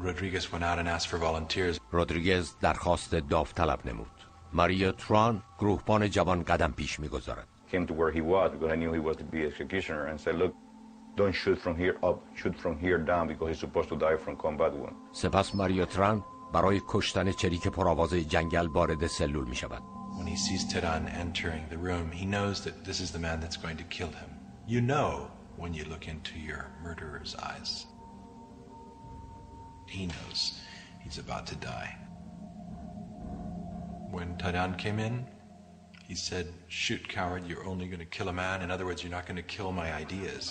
Rodriguez went out and asked for volunteers. رودریگز درخواست داوطلب نمود. ماریا تران گروهبان جوان قدم پیش می‌گذارد. Came to where he was because I knew he was to be executioner and said, look, don't shoot from here up, shoot from here down because he's supposed to die from combat wound. سپس ماریا تران برای کشتن چریک پرآوازه جنگل وارد سلول می‌شود. When he sees Teran entering the room, he knows that this is the man that's going to kill him. You know when you look into your murderer's eyes. He knows he's about to die. When Teran came in, he said, shoot, coward, you're only going to kill a man. In other words, you're not going to kill my ideas.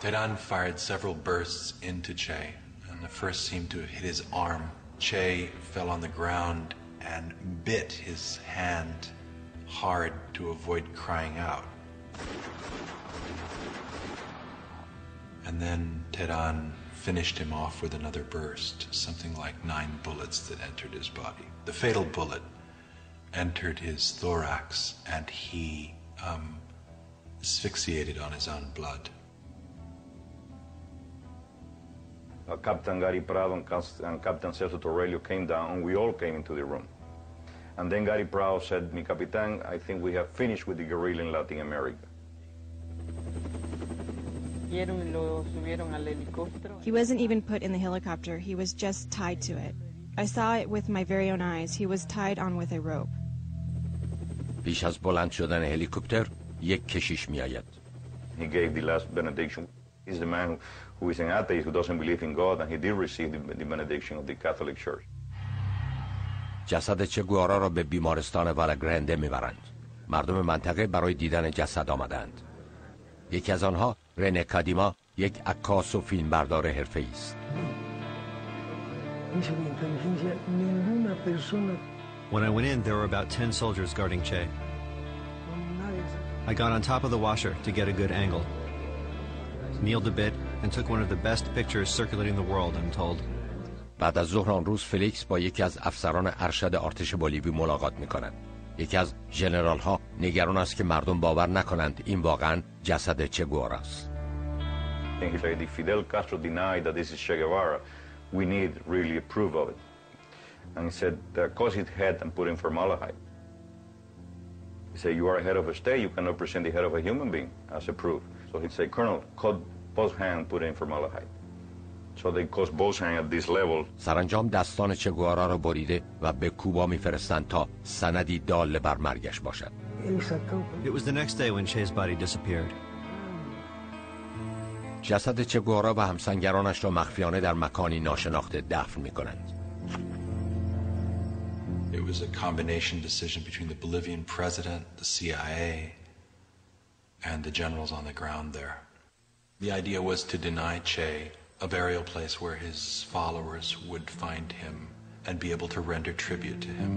Teran fired several bursts into Che, and the first seemed to have hit his arm. Che fell on the ground and bit his hand hard to avoid crying out. And then Teran finished him off with another burst, something like 9 bullets that entered his body. The fatal bullet entered his thorax, and he asphyxiated on his own blood. Captain Gary Prado and Captain Celso Torrelio came down, and we all came into the room. And then Gary Prado said, Mi Capitan, I think we have finished with the guerrilla in Latin America. He wasn't even put in the helicopter. He was just tied to it. I saw it with my very own eyes. He was tied on with a rope. پیش از بلند شدن هلیکوپتر یک کشیش میآید. He gave the last benediction. He's the man who is an atheist, who doesn't believe in God, and he did receive the benediction of the Catholic Church. جسد چه گوارا را به بیمارستان والاگرانده میبرند. مردم منطقه برای دیدن جسد آمدند. یکی از آنها رنه کادیما، یک عکاس و فیلمبردار حرفه‌ای است. When I went in, there were about 10 soldiers guarding Che. I got on top of the washer to get a good angle, kneeled a bit, and took one of the best pictures circulating the world, I'm told. بعد از ظهر آن روز فلیکس با یکی از افسران ارشد ارتش بولیوی ملاقات می‌کند. یکی از ژنرال‌ها نگران است که مردم باور نکنند این واقعاً جسد چه گوارا است. And he said, if Fidel Castro denied that this is Che Guevara, we need really a proof of it. And he said, cut his head and put in formaldehyde. He said, you are a head of a state, you cannot present the head of a human being as a proof. So he said, Colonel, cut both hands, put in formaldehyde. So they cut both hands at this level. سرانجام دستان چه گوارا را بریده و به کوبا می‌فرستند تا سندی دال بر مرگش باشد. It was the next day when Che's body disappeared. جسد چه گوارا و همسنگرانش را مخفیانه در مکانی ناشناخته دفن می‌کنند. It was a combination decision between the Bolivian president, the CIA, and the generals on the ground there. The idea was to deny Che a burial place where his followers would find him and be able to render tribute to him.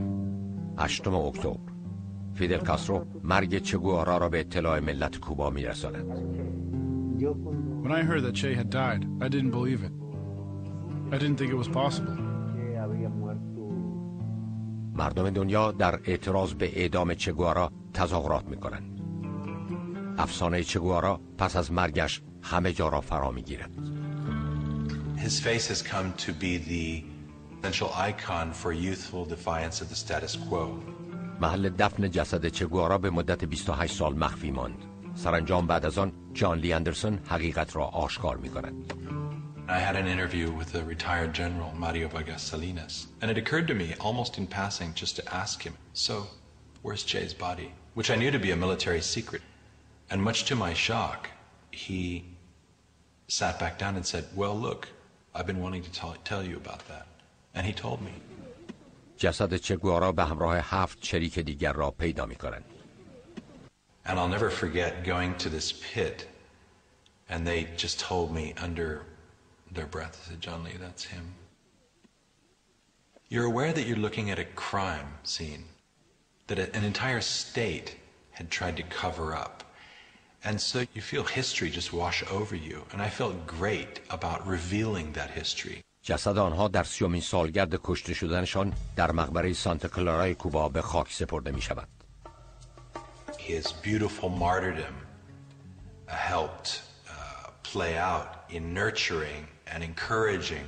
8 اکتبر فیدل کاسترو مرگ چه گوارا را به اطلاع ملت کوبا می‌رساند. When I heard that Che had died, I didn't believe it. I didn't think it was possible. مردم دنیا در اعتراض به اعدام چه گوارا تظاهرات می‌کنند. افسانه چه گوارا پس از مرگش همه جا را فرا می‌گیرد. His face has come to be the essential icon for youthful defiance of the status quo. محل دفن جسد چه گوارا به مدت 28 سال مخفی ماند. سرانجام بعد از آن جان لی اندرسون حقیقت را آشکار می‌کند. I had an interview with the retired general, Mario Vargas Salinas, and it occurred to me, almost in passing, just to ask him, so, where's Che's body? Which I knew to be a military secret. And much to my shock, he sat back down and said, well, look, I've been wanting to tell you about that. And he told me. جسد چه گوارا به همراه 7 شریک دیگر را پیدا می‌کنند. And I'll never forget going to this pit, and they just told me under their breath, I said, John Lee, that's him. You're aware that you're looking at a crime scene that an entire state had tried to cover up. And so you feel history just wash over you. And I felt great about revealing that history. جسد آنها در 30مین سالگرد کشته شدنشان در مقبره سانتا کلارای کوبا به خاک سپرده می شود. His beautiful martyrdom helped play out in nurturing and encouraging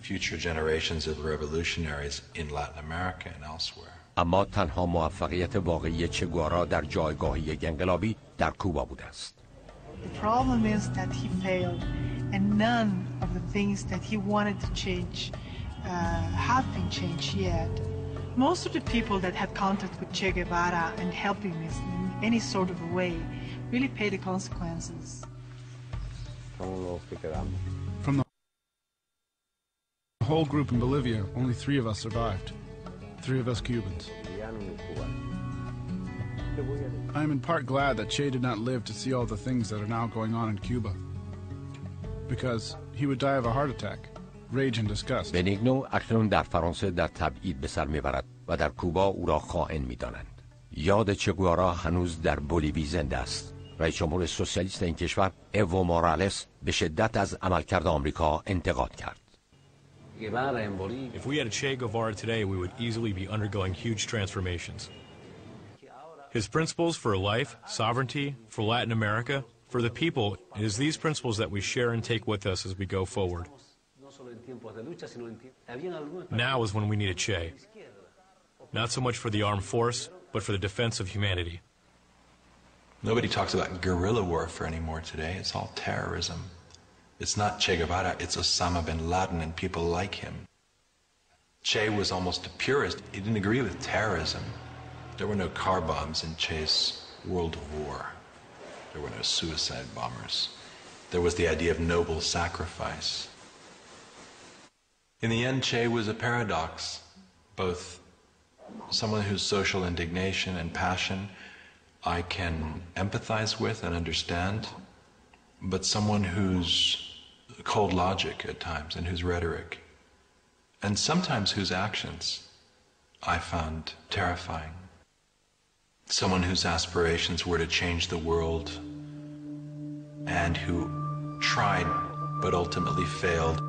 future generations of revolutionaries in Latin America and elsewhere. اما تنها موفقیت واقعی چه گوارا در جایگاهی گنگلابی در کوبا بوده است. The problem is that he failed and none of the things that he wanted to change have been changed yet. Most of the people that had contact with Che Guevara and helped him in any sort of a way really pay the consequences. From the whole group in Bolivia, only 3 of us survived. 3 of us Cubans. I am in part glad that Che did not live to see all the things that are now going on in Cuba. Because he would die of a heart attack, rage and disgust. بنیگنو اکنون در فرانسه در تبعید به سر میبرد و در کوبا او را خائن میدانند. یاد چه گوارا هنوز در بولیوی زنده است. رئیس جمهور سوسیالیست این کشور ایو مورالس به شدت از عملکرد آمریکا انتقاد کرد. If we had a Che Guevara today, we would easily be undergoing huge transformations. His principles for life, sovereignty, for Latin America, for the people, it is these principles that we share and take with us as we go forward. Now is when we need a Che. Not so much for the armed force, but for the defense of humanity. Nobody talks about guerrilla warfare anymore today. It's all terrorism. It's not Che Guevara, it's Osama bin Laden and people like him. Che was almost a purist. He didn't agree with terrorism. There were no car bombs in Che's world of war. There were no suicide bombers. There was the idea of noble sacrifice. In the end, Che was a paradox, both someone whose social indignation and passion I can empathize with and understand, but someone whose cold logic at times and whose rhetoric, and sometimes whose actions, I found terrifying. Someone whose aspirations were to change the world and who tried but ultimately failed.